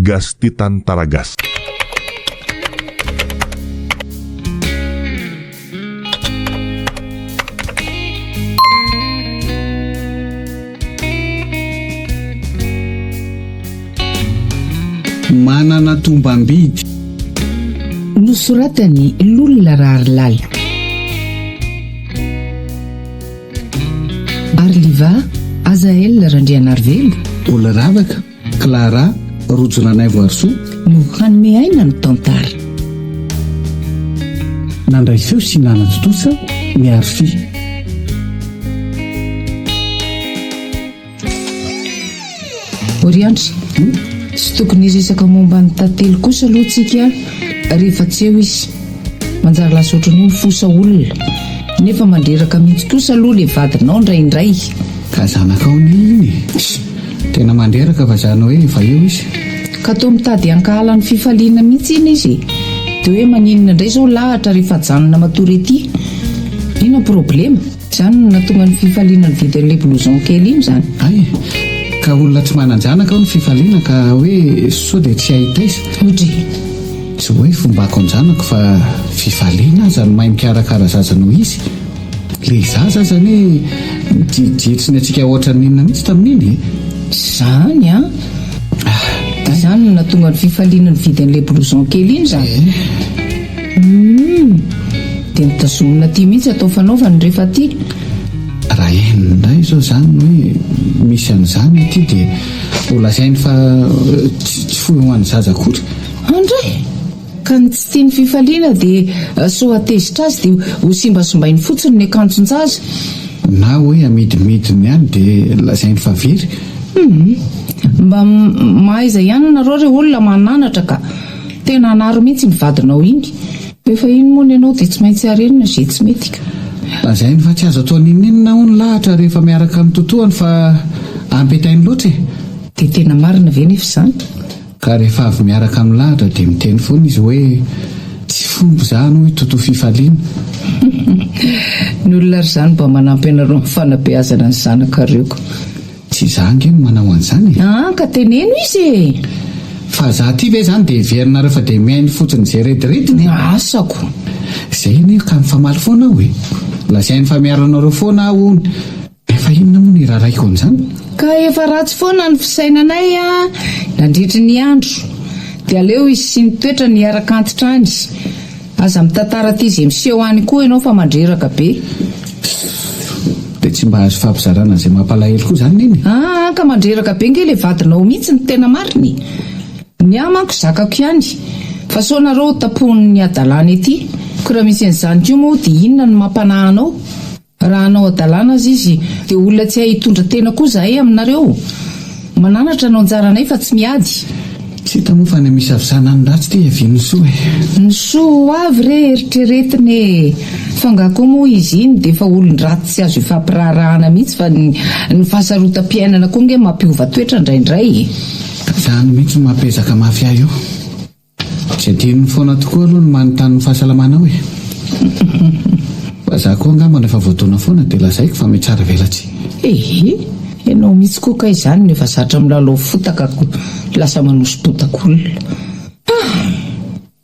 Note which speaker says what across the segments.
Speaker 1: Gastitan Taragas.
Speaker 2: Manana tombam-bidy
Speaker 3: nosoratany Lolona Rarilala. Arliva Azael Randrianarivelo,
Speaker 2: Olaravaka, Clara Rojonanay Voarisoa
Speaker 3: no hanome aina no tantara.
Speaker 2: nandray feo sy nanatotosa miaro fi.
Speaker 3: Oriandry, tsy tokony iresaka momba ny tantely kosa aloha tsika rehefa tsy eo izy. Manjary lasa ohatran'ny mifosa olona, nefa mandreraka mihitsy kosa aloha le vadinao indraindray.
Speaker 2: Ka zanakao iny tena mandreraka fa zana hoe efa eo izy.
Speaker 3: Ka toa mitady hankahala ny fifaliana mihitsy iny izy. Dia hoe maninona indray zao lahatra rehefa janona matory ety. Ina problema? Izany no natonga ny fifaliana ny vidin'ilay blouson kely iny zany.
Speaker 2: Ay, ka olona tsy mananjanaka ao ny fifaliana ka hoe sao dia tsy ahitaiza.
Speaker 3: Ohatry
Speaker 2: Tsy hoe fombako anjanako fa fifaliana zany mahay mikarakara zaza noho izy. Le zaza zany jetsiny atsika ohatra ninona mihitsy tamin'iny.
Speaker 3: zany a. Dia izany no natonga ny fifaliana ny vidin'ilay blouson kely iny zany. Dia nitazomina ty mihitsy atao fanaovany rehefa ty.
Speaker 2: Raha endray zao zany hoe misy an'izany aty dia ho lazainy fa tsy fohy ho an'ny zaza akory.
Speaker 3: Andray ka ny tsy tiany fifaliana dia so atezitra azy dia ho simbasombainy fotsiny ny akanjon-jaza.
Speaker 2: Na hoe amidimidiny ihany dia lazainy fa very.
Speaker 3: Mba mahaiza ihany nareo re olona mananatra ka tena hanaro mihitsy ny vadinao iny. Efa iny moa ianao dia tsy maintsy harenina izay tsy mety ka.
Speaker 2: Lazainy fa tsy azo atao ninina ho ny lahatra rehefa miaraka amin'ny totoany fa ampitainy loatra e.
Speaker 3: Dia tena marina ve nefa izany?
Speaker 2: Ka rehefa avy miaraka amin'ny lahatra dia miteny foana izy hoe tsy fombo zany hoe toto fifaliana.
Speaker 3: Ny olona ry izany mba manampy anareo amin'ny fanabeazana ny zanakareoko.
Speaker 2: Tsy zangy eny manao an'izany e.
Speaker 3: Ka teneno izy e.
Speaker 2: Fa za ty ve zany dia verina rehefa dia mihainy fotsiny izay redirediny.
Speaker 3: Asako
Speaker 2: izay iny ka mifamaly foana aho e. Lazainy fa miaranareo foana aho ony. Efa inona moa ny raharaiko an'izany?
Speaker 3: ka efa ratsy foana ny fisainanay a nandritry ny andro. Dia aleo izy sy nitoetra ny araka antitra any. Aza mitantara ty izay miseho any koa ianao fa mandreraka be.
Speaker 2: Dia tsy mba azo fampizarana izay mampalahelo koa zany iny.
Speaker 3: Ka mandreraka be nge le vadinao mihitsy ny tena mariny. Ny amako zakako ihany fa sao nareo tapohiny ny adalana ety. Ko raha misy an'izany koa moa dia inona no mampanahy anao? Raha anao adalana azy izy dia olona tsy ahitondra tena koa zahay aminareo. Mananatra anao anjaranay fa tsy miady.
Speaker 2: Tsy hita moa fa ny misy avisana ny ratsy ty avy ny soa e.
Speaker 3: Ny soa avy re eritreretiny e. Fa ngako moa izy iny dia efa olony ratsy tsy azo ifampirarahana mihitsy fa ny fahasarotam-piainana koa nge mampiova toetra indraindray.
Speaker 2: Zany mihitsy mampezaka mafy ahy io. Tsy adinony foana tokoa aloha ny manontany ny fahasalamana hoe. Fa za koa angambana efa voadona foana dia lazaiko fa mety tsara velatsy.
Speaker 3: Ianao mihitsy koa ka izany nefa zatra milalao fotaka lasa manosototaka olona.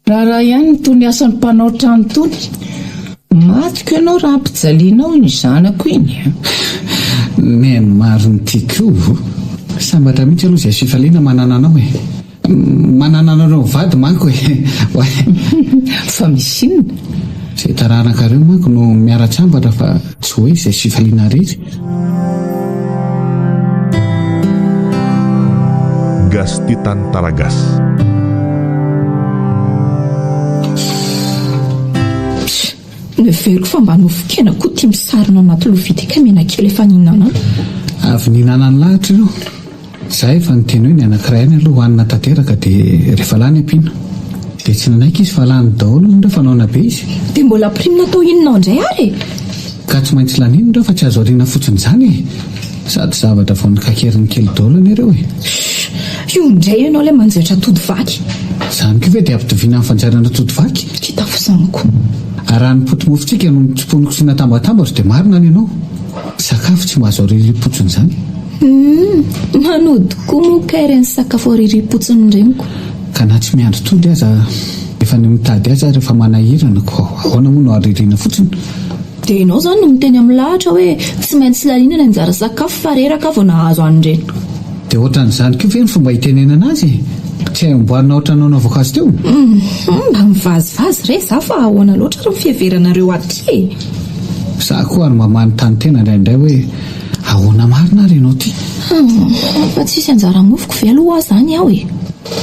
Speaker 3: Raha ihany toy ny asan'ny mpanao trano tony. Matiko ianao raha ampijalianao iny zanako iny.
Speaker 2: Neny maro ny tiako. Sambatra mihitsy aloha izay fifaliana manana anao e. Manana anareo vady manko e.
Speaker 3: Fa misy inona?
Speaker 2: Izay taranaka ireo manko no miara-tsambatra fa tsy hoe izay fifaliana rehetra.
Speaker 1: Gastitan Taragas.
Speaker 4: Neveriko fa mba nofokena koa tia misarona anaty lovia ka mena kely efa nihinana.
Speaker 2: Avy nihinana ny lahatra ireo. Za efa niteny hoe ny anankiray any aloha hohanina tanteraka dia rehefa lany ampiana. Dia tsy nanaiky izy fa lany daholo ny rehefa naona be izy.
Speaker 4: Dia mbola primina tao inona indray ary?
Speaker 2: Ka tsy maintsy laniny ireo fa tsy azo ariana fotsiny izany e. Sady zavatra vao nikakeriny kely daholo ny ireo e.
Speaker 4: Io indray ianao ilay manjaitra tody vaky.
Speaker 2: Izany koa ve dia ampitovina amin'ny fanjairana tody vaky?
Speaker 4: Kita fosaniko.
Speaker 2: Raha ny potimofitsika no tsipony sy natambatambatra dia marina ny ianao. Sakafo tsy mahazo ariana potsiny izany.
Speaker 4: manody koa moa ka ireny sakafo aririm-potsiny reniko.
Speaker 2: ka na tsy miandro tody aza efa ny mitady aza rehefa manahirana ko ahoana moa no aririna fotsiny.
Speaker 4: Dia ianao izany no miteny amin'ny lahatra hoe tsy maintsy lalinana anjara sakafo fa reraka vao nahazo an'ireny.
Speaker 2: Dia ohatran'izany koa ve ny fomba hitenenana azy? Tsy amboarina ohatranao na voankazo teo?
Speaker 4: Mba mivazivazy re za fa ahoana loatra ry fiheveranareo aty.
Speaker 2: Za koa ary mamany tany tena indraindray hoe ahoana marina ary ianao ty.
Speaker 4: Fa tsisy anjara mofoko ve aloha zany aho e.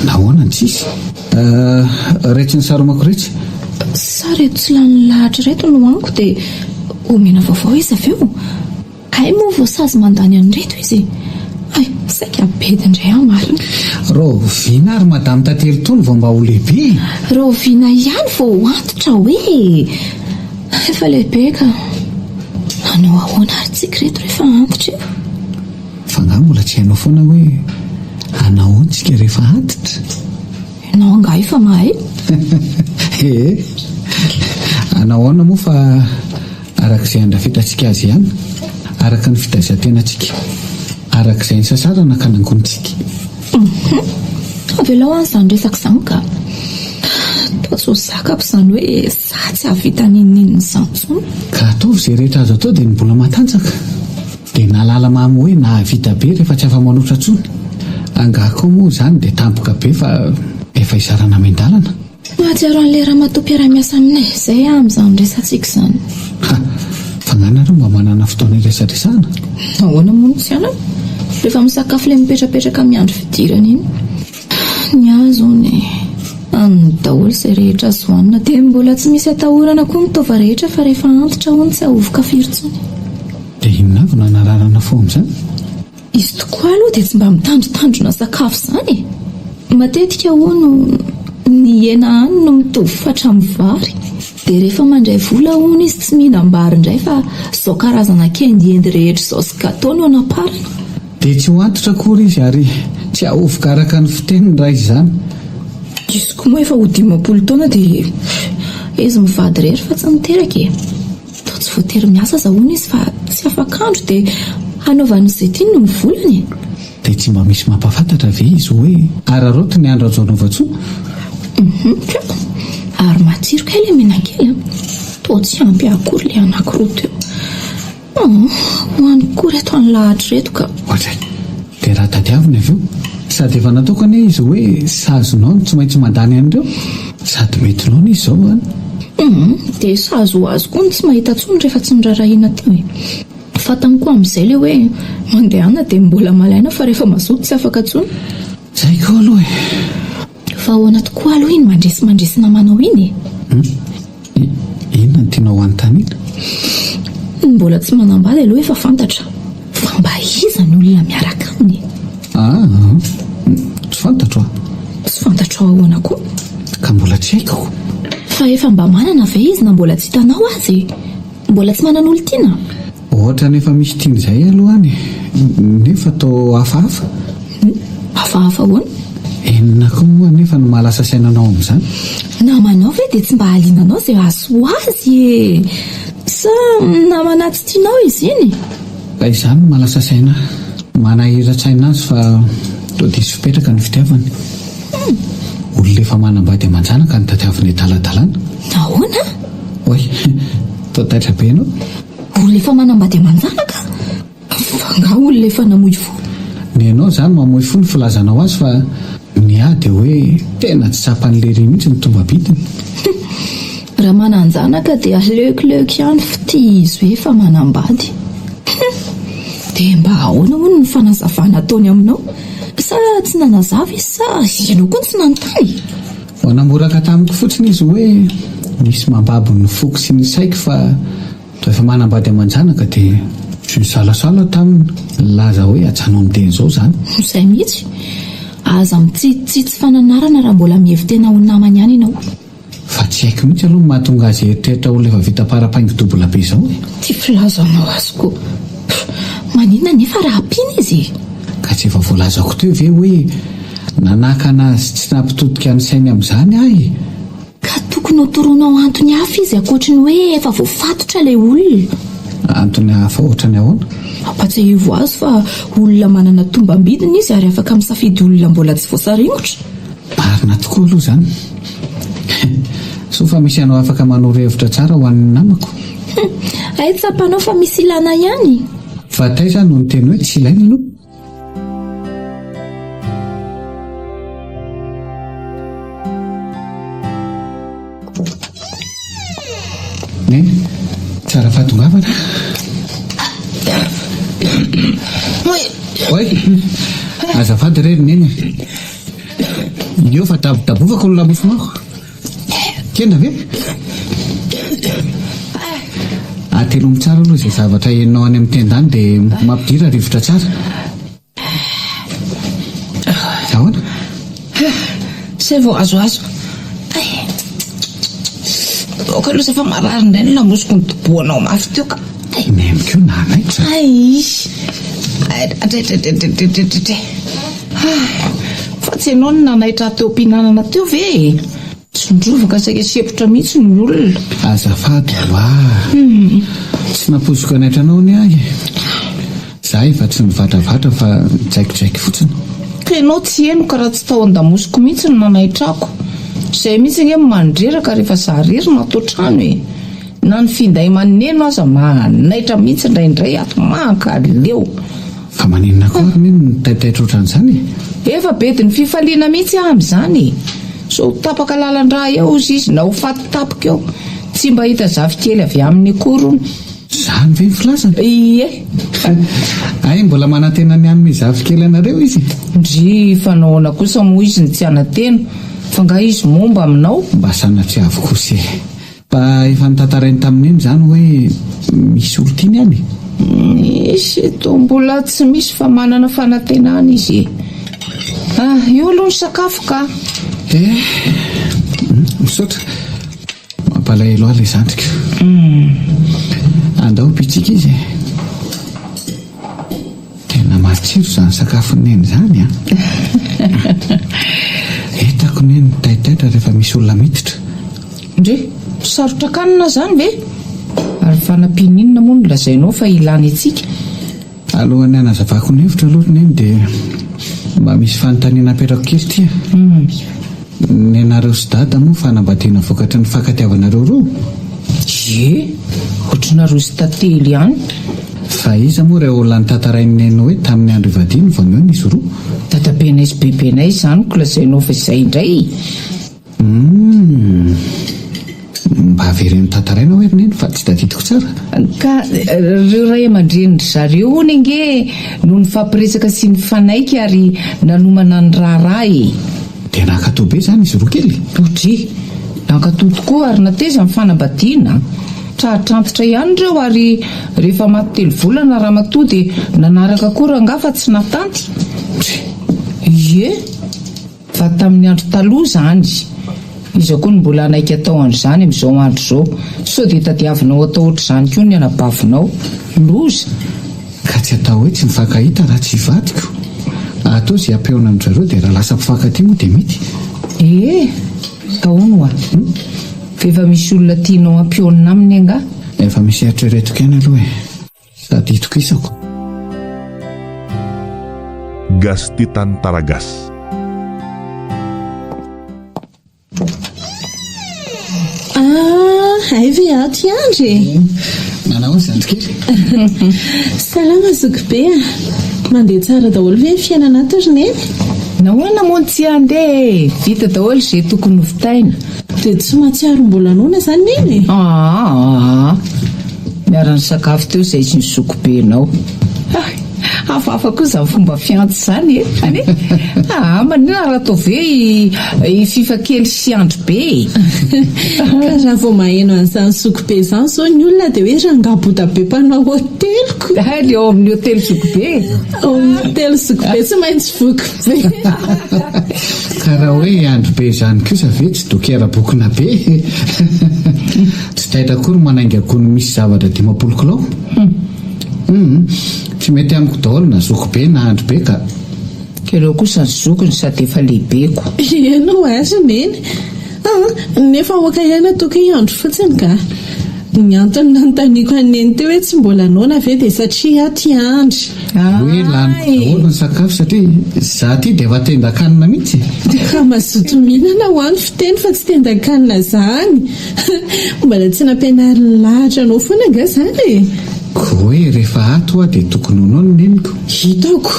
Speaker 2: Nahoana ny tsisy? Retsy ny saromako retsy?
Speaker 4: Sa reto tsy lany lahatra reto no aniko dia omena vaovao izy avy eo. Kay moa voasazy mandany an'ireto izy. Ay, saika bedy indray aho marina.
Speaker 2: Roviana ary madame tantely tony vao mba ho lehibe.
Speaker 4: Roviana ihany vao antitra hoe efa lehibe ka nanao ahoana ary tsika reto rehefa antitra eo.
Speaker 2: Fa nga mbola tsy hainao foana hoe anahoantsika rehefa antitra.
Speaker 4: Ianao anga efa mahay.
Speaker 2: Anahoana moa fa arak'izay andrafitantsika azy ihany, araka ny fitadiatenantsika, arak'izay ny sasarana ka nangonitsika.
Speaker 4: Avelao any izany resaka izany ka toa zakako izany hoe za tsy havita ninnininy izany intsony.
Speaker 2: Ka ataovy izay rehetra azo atao dia ny mbola matanjaka, dia nalala mamy hoe nahavita be rehefa tsy afa-manoatra intsony. Angako moa izany dia tampoka be fa efa izarana amain-dalana.
Speaker 4: Mahatsiaro an'ilay ramatoa mpiara-miasa aminay izay amin'izany resantsika izany.
Speaker 2: Fa nanareo mba manana fotoana iresaresahana?
Speaker 4: Ahoana moa tsy anao rehefa misakafo ilay mipetrapetraka miandro fidirana iny. Ny azo ny an'ny daholo izay rehetra azo hohanina dia mbola tsy misy atahorana koa mitova rehetra fa rehefa antitra hono tsy ahovoka firy-tsony.
Speaker 2: Dia inona avy no anararana fo amin'izany?
Speaker 4: Izy tokoa aloha dia tsy mba mitandrotandrona sakafo izany e. Matetika hono ny hena any no mitovy fatra amin'ny vary. Dia rehefa mandray vola hono izy tsy mihinam-bary indray fa izao karazana kendiendy rehetra izao sy gâteau no anaparana.
Speaker 2: Dia tsy ho antitra akory izy ary tsy ahovoka araka ny fiteniny raha izany.
Speaker 4: Izy koa moa efa ho 50 taona dia izy mivady rery fa tsy miteraka e. Toa tsy voatery miasa zahoana izy fa tsy afaka andro dia hanaovan'izay tiany no mivolany.
Speaker 2: Dia tsy mba misy mampafantatra ve izy hoe araroty ny andro azo anaova-tsoa?
Speaker 4: Ary matsiro kay ilay menakely toa tsy ampy akory ilay anankiroa teo. Hoany koa reto any lahatra reto ka.
Speaker 2: Ohatray, dia raha tadiavina avy eo sady efa nataoko anie izy hoe sazonao no tsy maintsy mandany an'ireo sady metinao ny izy izao any.
Speaker 4: Dia sazo azo koa ny tsy mahita tsony rehefa tsy nirarahiana teo e. Fatany koa amin'izay ilay hoe mandehana dia mbola malaina fa rehefa mazoto tsy afaka tsony.
Speaker 2: Zay koa aloha e.
Speaker 4: Fa ahoana tokoa aloha iny mandresina manao iny e.
Speaker 2: Inona no tianao anontaniana?
Speaker 4: Mbola tsy manambady aloha efa fantatra fa mba iza ny olona miaraka aminy.
Speaker 2: Tsy fantatro aho.
Speaker 4: Tsy fantatro ahoana koa.
Speaker 2: Ka mbola tsy haiko.
Speaker 4: Fa efa mba manana ve izy na mbola tsy hitanao azy? Mbola tsy manana olo tiana?
Speaker 2: Ohatra nefa misy tiany izay aloha any nefa tao hafahafa.
Speaker 4: Hafahafa ahoana?
Speaker 2: Enina koa moa nefa no mahalasa sainanao amin'izany.
Speaker 4: Namanao ve dia tsy mba halinanao izay azo azy e? Sa namana tsy tianao izy iny?
Speaker 2: Izany no mahalasa saina. Manahira-tsaina azy fa toa diso fipetraka ny fitiavany. Olona efa manambady aman-janaka ny tadiaviny adaladalana.
Speaker 4: Nahoana?
Speaker 2: Oy, toa taitra be ianao.
Speaker 4: Olona efa manambady aman-janaka? Fa nga olona efa namoy fo.
Speaker 2: Ny ianao izany mamoy fo ny filazanao azy fa ny ahy dia hoe tena tsy sapan'lery mihitsy ny tomba bidiny.
Speaker 4: Raha manan-janaka dia aleokileoky ihany fity izy hoe efa manambady. Dia mba ahoana moa ny fanazavana ataony aminao? Sa tsy nanazava izy sa ianao koa tsy nanontany?
Speaker 2: Ho namoraka tamiko fotsiny izy hoe misy mambabo ny foko sy ny saiko fa toa efa manambady aman-janaka dia sy salasala taminy laza hoe ajanao ny teny izao izany.
Speaker 4: Izay mihitsy aza mitsitsitsy fananarana raha mbola mihevitena ho namany ihany ianao.
Speaker 2: Fa tsy haiko mihitsy aloha mahatonga azy eritreritra olona efa vita para-paingo dobola be izao e.
Speaker 4: Ty filazanao azy koa. Maninona nefa raha ampiana izy?
Speaker 2: Ka tsy efa voalazako teo ve hoe nanaka anazy tsy nampitodika ny sainy amin'izany ahy.
Speaker 4: Ka tokony ho toronao antony hafa izy ankoatra ny hoe efa voafatotra ilay olona.
Speaker 2: Antony hafa ohatrany ahoana?
Speaker 4: Ampatsiahivo azy fa olona manana tombam-bidiny izy ary afaka misafidy olona mbola tsy voasaringotra.
Speaker 2: Marina tokoa aloha izany. So fa misy anao afaka manoro-hevitra tsara ho an'ny namako.
Speaker 4: Ay tsapanao fa misy ilana ihany.
Speaker 2: Fa taiza no niteny hoe tsy ilaina aloha. Ne, tsara fahatongavana. Oy, azafady rery neny. Io fa dabovako ny lamofonao. Kena ve? Atelo tsara aloha izay zavatra henonao any amin'ny tendany dia mampidira rivotra tsara. Ahoana?
Speaker 3: Izay vao azoazo. Oka aloha fa marary indray ny lamosiko ny doboanao mafy teo ka.
Speaker 2: Nemiko nanaitra.
Speaker 3: Fa tsy ianao ny nanaitra teo am-pihinanana teo ve? Tsondrovaka saika sepotra mihitsy ny olona.
Speaker 2: Azafady tsy napoiziko anaitra anao ny ahy. Za efa tsy nivadravadra fa jaikojaiko fotsiny.
Speaker 3: Ka ianao tsy heno ka raha tsy tao an-damosiko mihitsy ny nanaitrako. Izay mihitsy nge mandreraka rehefa zaharery no atao trano e. Na ny finday maneno aza manaitra mihitsy indraindray ato mankaleo.
Speaker 2: Fa maninona koa ary ny taitaitra ohatran'izany?
Speaker 3: Efa bediny fifaliana mihitsy amin'izany. So tapaka lalan-draha eo izy na ho faty tapika eo. Tsy mba hita zafikely avy amin'ny akorony.
Speaker 2: Zany ve ny filazana?
Speaker 3: Ie.
Speaker 2: Ay, mbola manantena ny amin'ny zafikely anareo izy.
Speaker 3: Ndry fanahoana kosa moa izy ny tsy anantena. Fa nga izy momba aminao.
Speaker 2: Mba sanatria avokoa se. Mba efa nitantarainy tamin'iny zany hoe misy olo tiany any.
Speaker 3: Isy to mbola tsy misy fa manana fanantenana izy. Io aloha ny sakafo ka.
Speaker 2: Misaotra. Mampalahelo ahy ilay zandrika. Andao pitsika izy. Tena matsiro izany sakafo neny izany Hitako neny taitaitra rehefa misy olona miditra.
Speaker 3: Ndre, sarotra kanina izany ve? Ary fanampininina moa no lazainao fa ilany itsika.
Speaker 2: Alohan'ny hanazavako ny hevitra aloha neny dia mba misy fanontaniana aperako kely tia. Ny anareo sy dada moa fanambadiana vokatry ny fankatiavanareo roa.
Speaker 3: Ohatranareo sy tantely ihany.
Speaker 2: Fa iza moa ireo olona nitantarainy neny hoe tamin'ny andro ivadiany vao eo izy roa.
Speaker 3: Dadabenay sy bebenay izany ko lazainao fa izay indray.
Speaker 2: Mba avereny tantaraina hoe neny fa tsy tadidiko tsara.
Speaker 3: Ka ireo ray aman-drenindry zareo hony nge no nifampiresaka sy nifanaiky ary nanomana ny raharaha
Speaker 2: Dia nankatoa be izany izy roa kely.
Speaker 3: Nankatoa tokoa ary nateza amin'ny fanambadiana. Trahatrantitra ihany ireo ary rehefa maty 3 volana raha matoa dia nanaraka koa rangaha fa tsy natanty. Fa tamin'ny andro taloha izany. Izy koa ny mbola naika tao an'izany amin'izao andro izao. Sao dia tadiavinao atao ohatr'izany koa ny anabavinao. Loza.
Speaker 2: Ka tsy atao hoe tsy mifankahita raha tsy hivadiko. Atao izay ampeona amin'izareo dia raha lasa mpifankatia moa dia mety.
Speaker 3: Taono Efa misy olona tianao ampiona aminy anga?
Speaker 2: Efa misy eritreretiko ihany aloha sady itokisako.
Speaker 1: Gastitan Taragas.
Speaker 5: Hay ve ato Andry?
Speaker 2: Nanao ny zandrikely?
Speaker 5: Salama Zokibe. Mandeha tsara daholo ve ny fiainana ato ry neny?
Speaker 3: Nahoana moa tsy andeha? Vita daholo izay tokony hovidaina.
Speaker 5: Dia tsy mahatsiaro mbola noana izany neny?
Speaker 3: Miara-ny sakafo teo izay tsy ny Zokibenao. Hafahafa koa izany fomba fiantso izany manina raha atao ve fifakely sy andro be.
Speaker 5: Ka raha vao maheno an'izany Zokibe izany zao ny olona dia hoe rangabota be mpanao hoteliko.
Speaker 3: Leo amin'ny hotely Zokibe.
Speaker 5: Hotely Zokibe tsy maintsy Zokibe.
Speaker 2: Ka raha hoe andro be izany kosa ve tsy dokera-bokona be. Tsy taitra koa no manainga gony misy zavatra 50 kilao. Tsy mety amiko daholo na Zokibe na andro be ka.
Speaker 3: Ireo kosa ny zokiny sady efa lehibeko.
Speaker 5: Ianao azy neny. Nefa hoaka ihany toky andro fotsiny ka. ny antony nanontaniako aneny teo hoe tsy mbola naona ve dia satria aty andry
Speaker 2: hoe lany daholo ny sakafo satria za ty dia efa tendan-kanina mihitsy
Speaker 5: ka mazoto mihinana ho any fiteny fa tsy tendan-kanina zany mbola tsy nampianarin'ny lahatra anao foana nga zany e
Speaker 2: ko hoe rehefa ato aho dia tokony honao ny neniko
Speaker 5: hitako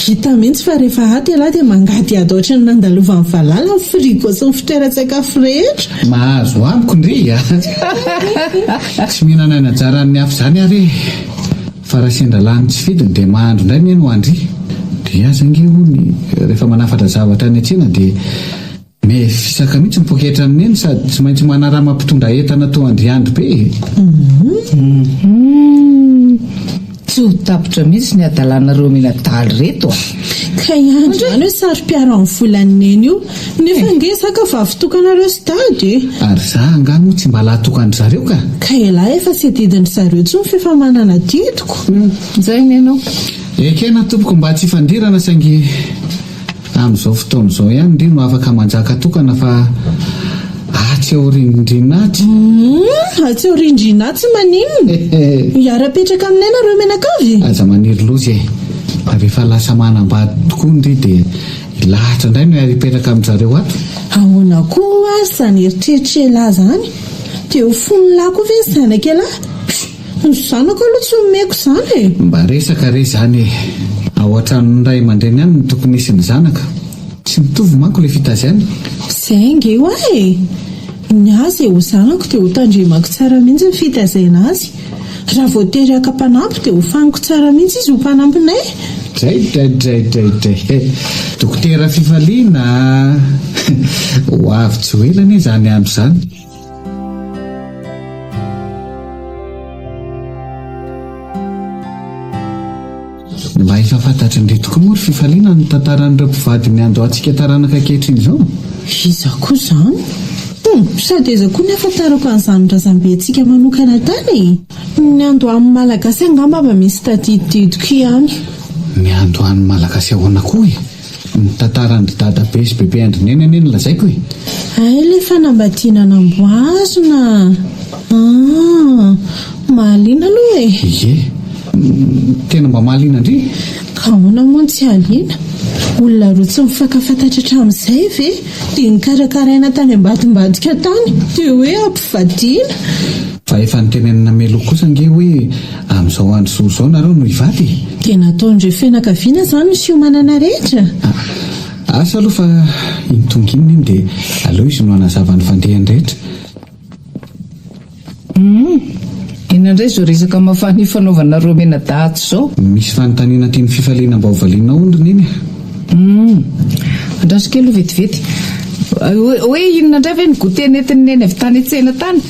Speaker 5: hita mihitsy fa rehefa aty ialahy dia mangady ady ohatra ny nandalovan'ny valala ny frigo sy ny fitoeran-tsakafo rehetra
Speaker 2: mahazo amiko ndry tsy mihinana ny ajaran'ny hafa zany ary fa raha sendra-lany tsy fidiny dia mahandro indray ny eny ho andry dia aza nge hony rehefa manafatra zavatra ny atsena dia mefisaka mihitsy mipoketra ny eny sady tsy maintsy manaraha mampitondra entana to andriandro be
Speaker 3: tsy ho tapitra mihitsy ny adalana reo menadaly reto
Speaker 5: ka iandro any hoe sary-piaro amin'ny volan'eny io nefa nge saka fa avitokanareo stady
Speaker 2: ary za angano tsy mba lahatokandry zareo
Speaker 5: ka elahy efa sy didiny zareo tsy mifefamanana didiko
Speaker 3: zay ny ianao
Speaker 2: ekena tompoko mba tsy fandirana saingy amin'izao fotoan'izao ihany ndry no afaka manjaka tokana fa atsy ao rindrinatsy
Speaker 5: atsy ao rindrinatsy maninona hiara-petraka aminay nareo menakavy
Speaker 2: aza maniry lozy rehefa lasa manambady tokoa ndry dia ilahatra indray no hiara-petraka amin'izareo ato
Speaker 5: ahoana koa azy zany eritreritrelahy zany dia ho fony lahy koa ve ny zanakelahy ny zanako aloha tsy homeko zany
Speaker 2: mba resaka re zany ao an-tranony ray aman-dreny ihany no tokony isy ny zanaka tsy mitovy manko ilay fitaziana
Speaker 5: izay nge ho ahy ny azy ho zanako dia ho tandremako tsara mihitsy ny fitazaina azy raha voatery aka-panampy dia ho faniko tsara mihitsy izy ho mpanampinay
Speaker 2: dray dokotera fifaliana ho avy tsy ho elany zany andro zany mba efa fantatry indray tokoa moa ry fifaliana ny tantaran'ireo mpivady ny andro antsika taranaka ankehitriny izao
Speaker 5: iza koa zany sady eza koa ny afantarako an'izany razambe antsika manokana tany ny andro amin'ny malagasy angamba mba misy tadidididiko ihany
Speaker 2: ny andro an'ny malagasy ahoana koa ny tantarandry dadabe sy bebe andrineny eny lazaiko
Speaker 5: ay le fanambadiana namboazona mahaliana aloha
Speaker 2: ie tena mba mahaliana ndry
Speaker 5: ka ahoana moa tsy haliana olona roa tsy mifankafantatra hatramin'izay ve dia nikarakaraina tany ambadimbadika tany dia hoe ampivadiana
Speaker 2: fa efa nitenenina melo kosa nge hoe amin'izao andro soazao nareo no hivady
Speaker 5: dia nataondreo fianakaviana zany ny siomanana rehetra
Speaker 2: asa aloha fa intonginina iny dia aleo izy no hanazavany fandehany rehetra
Speaker 3: inandray zao resaka mafany fanaovana reo menadaty zao
Speaker 2: misy fanontaniana tiany fifaliana mba hovaliana ondrina iny
Speaker 3: andrasika aloha vetivety hoe inona indray ve ny gotenetiny neny avy tany an-tsena tany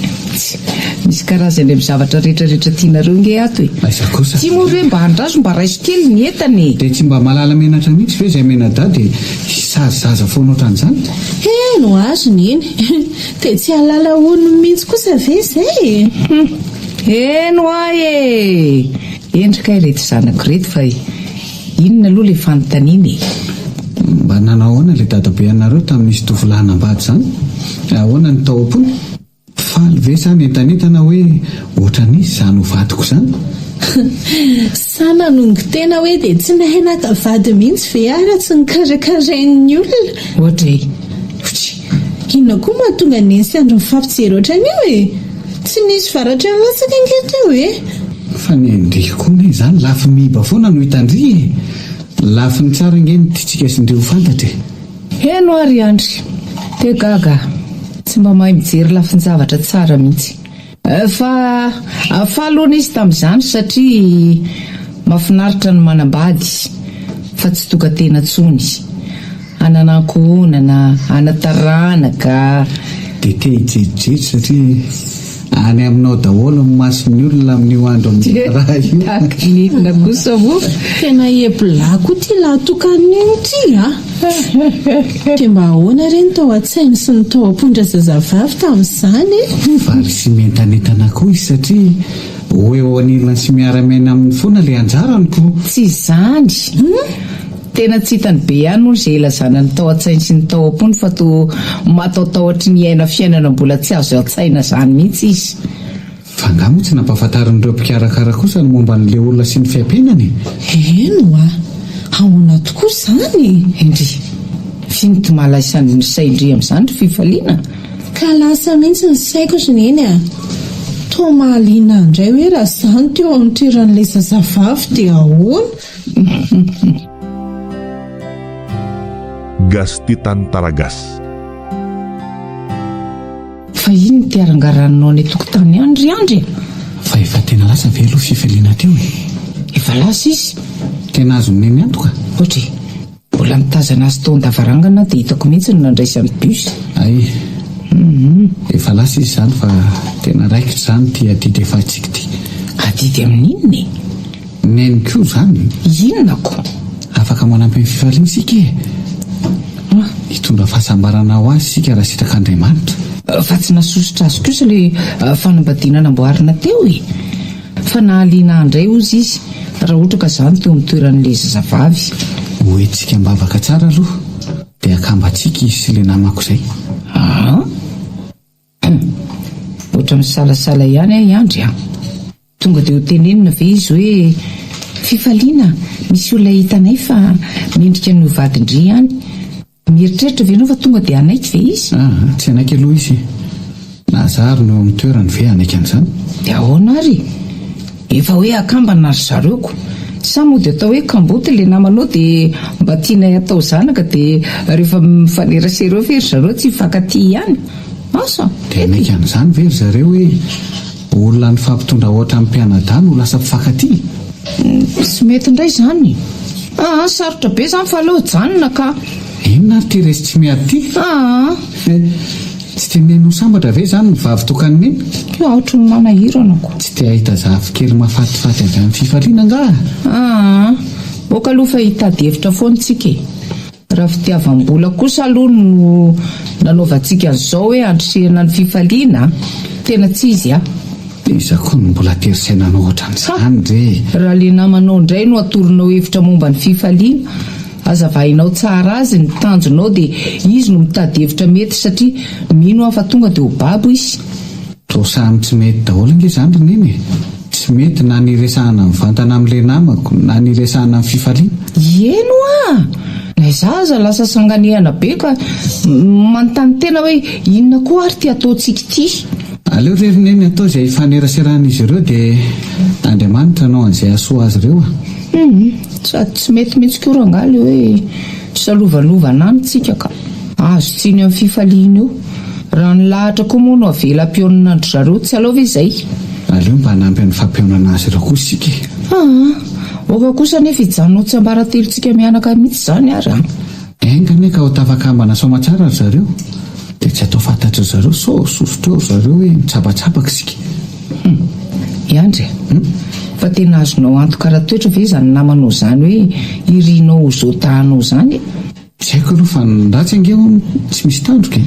Speaker 3: misy karazany amin'ny zavatra rehetrarehetra tianareo nge ato
Speaker 2: aiza kosa
Speaker 3: tsy moa hoe mba handraso mba raiso kely ny entany
Speaker 2: dia tsy mba malala menatra mihitsy ve izay menada dia sazaza foana ohatran'izany
Speaker 5: no azony iny dia tsy halala ono mihitsy kosa ve izay
Speaker 3: eno ahy endrika ireto zanako reto fa inona aloha ilay fanontaniana
Speaker 2: mba nanao ahoana ilay dadabe anareo tamin'nisy tovilahinambady zany ahoana ny tao am-pony faly ve zany entanentana hoe ohatran'izy zany ho vadiko zany
Speaker 5: sana nongo tena hoe dia tsy nahainaka vady mihitsy ve ara tsy nikarakarain'ny olona
Speaker 3: ohatra
Speaker 5: inona koa mahatonga neny sy andro mifampijery ohatran'io tsy nisy varatra ny latsaka ankehitreo
Speaker 2: fa ny endrika koa ne zany lafi miba foana no hitandry lafi ny tsara nge ny titsika sy ndreo fantatra
Speaker 3: eno ary andry te gaga tsy mba mahay mijery lafi ny zavatra tsara mihitsy fa afalohana izy tamin'izany satria mahafinaritra ny manambady fa tsy toka tena tsony ananankohonana anataranaka
Speaker 2: dia te hijerijejy satria any aminao daholo ny mason'ny olona amin'io andro amin'y raha
Speaker 3: ioakinina kosa moa
Speaker 5: tena epilahy koa ty lahatokan'iny ty dia mba ahoana ireny tao an-tsainy sy ny tao ampondra zazavavy tamin'izany
Speaker 2: vary sy mentanetana koa izy satria hoe eo anilana sy miara-maina amin'ny foana ilay anjarany ko
Speaker 3: tsy izany tena tsy hitany be ihany moa izay ilazana ny tao an-tsainy sy ny tao am-pony fa to mataotaotry ny aina fiainana mbola tsy azo an-tsaina zany mihitsy izy
Speaker 2: fa angamo tsy nampahafantarin'ireo mpikarakara kosa ny momba n'ilay olona sy ny fiampenany.
Speaker 5: eno a ahoana tokoa izany
Speaker 3: indry finty malaisan'ny saindry amin'izany ry fifaliana
Speaker 5: ka lasa mihitsy ny saiko zineny a to mahaliana indray hoe raha izany teo amin'ny toeran'ilay zazavavy dia ahoana.
Speaker 1: Gasti Tantaragas.
Speaker 3: fa iny ny tiarangaranao any tokotany andry andry
Speaker 2: Fa efa tena lasa ve aloha fifaliana teo e?
Speaker 3: efa lasa izy
Speaker 2: Tena azo mineny antoka.
Speaker 3: ohatra mbola mitazana azy tao an-davarangana dia hitako mihitsy ny nandraisany bus.
Speaker 2: Ay, efa lasa izy izany fa tena raikitra izany ty adidy efa antsika ty.
Speaker 3: adidy amin'inony
Speaker 2: Neny koa izany.
Speaker 3: inona ko
Speaker 2: Afaka manampy ny fifaliana isika e. Hitondra fahasambarana ho azy sika raha sitraka Andriamanitra.
Speaker 3: fa tsy nasosotra azy kosa ilay fanambadiana namboarina teo e fa nahaliana andray ozy izy raha ohatra ka izany teo amin'ny toeran'ilay zazavavy.
Speaker 2: Hoentsika mbavaka tsara aloha dia akambatsika izy sy ilay namako izay.
Speaker 3: ohatra misalasala ihany ahy andry a tonga dia ho tenenina ve izy hoe fifaliana misy olona hitanay fa mendrika ny vadindry ihany mieritreritra ve anao fa tonga dia anaiky ve izy.
Speaker 2: Tsy anaiky aloha izy. Nazary no eo amin'ny toerany ve anaiky an'izany.
Speaker 3: dia ahoana ary efa hoe akambana ry zareoko sa moa dia atao hoe kamboty ilay namanao dia mba tianay atao zanaka dia rehefa mifanerasera eo ve ry zareo tsy hifankaty ihany asa
Speaker 2: Dia anaiky an'izany ve ry zareo hoe olona ny fampitondra ohatra amin'ny mpianadahy no lasa mpifankaty.
Speaker 3: tsy mety indray izany sarotra be izany fa aleo janona ka
Speaker 2: Inona ary ty resy tsy miady ty? Tsy teneno sambatra ve izany ny vavy tokany neny?
Speaker 3: ohatra ny manahirana ko
Speaker 2: Tsy te ahita zafikely mahafatifaty avy amin'ny fifaliana nga?
Speaker 3: oka aloha fa hitady hevitra foana tsika e raha fitiavam-bola kosa aloha no nanaovantsika an'izao hoe andrisihana ny fifaliana tena tsy izy
Speaker 2: Iza koa no mbola terisainanao ohatran'izany re.
Speaker 3: raha le namanao indray no atoronao hevitra momba ny fifaliana azavahinao tsara azy ny tanjonao dia izy no mitady hevitra mety satria mino aho fa tonga dia ho babo izy.
Speaker 2: To samy tsy mety daholo nge izany ry neny e. Tsy mety na niresahana mivantana amin'ilay namako na niresahana amin'ny fifaliana.
Speaker 3: Eno na izaza lasa sanganihana be ka manontany tena hoe inona koa ary ty ataontsika ity.
Speaker 2: Aleo rery neny atao izay faneraserahan'izy ireo dia Andriamanitra nao an'izay asoa azy ireo
Speaker 3: sady tsy mety mihitsy koa rangaly hoe salovanovana any tsika ka azo tsiny amin'ny fifaliana io raha ny lahatra koa moa no avela-pionana andry zareo tsy alao ve izay.
Speaker 2: Aleo mba hanampy amin'ny fampionana azy ireo koa isika.
Speaker 3: oka kosa nefa hijanona tsy ambaratelontsika mianaka mihitsy izany ary
Speaker 2: Engane ka ho tafakambana somatsara ry zareo dia tsy atao fantatra zareo sosotra eo zareo hoe mitsabatsabaka isika.
Speaker 3: Iandry fa tena azonao antoka raha toetra ve izany namanao izany hoe irianao zotahanao izany.
Speaker 2: Tsy haiko aloha fa ratsy angeo tsy misy tandroka.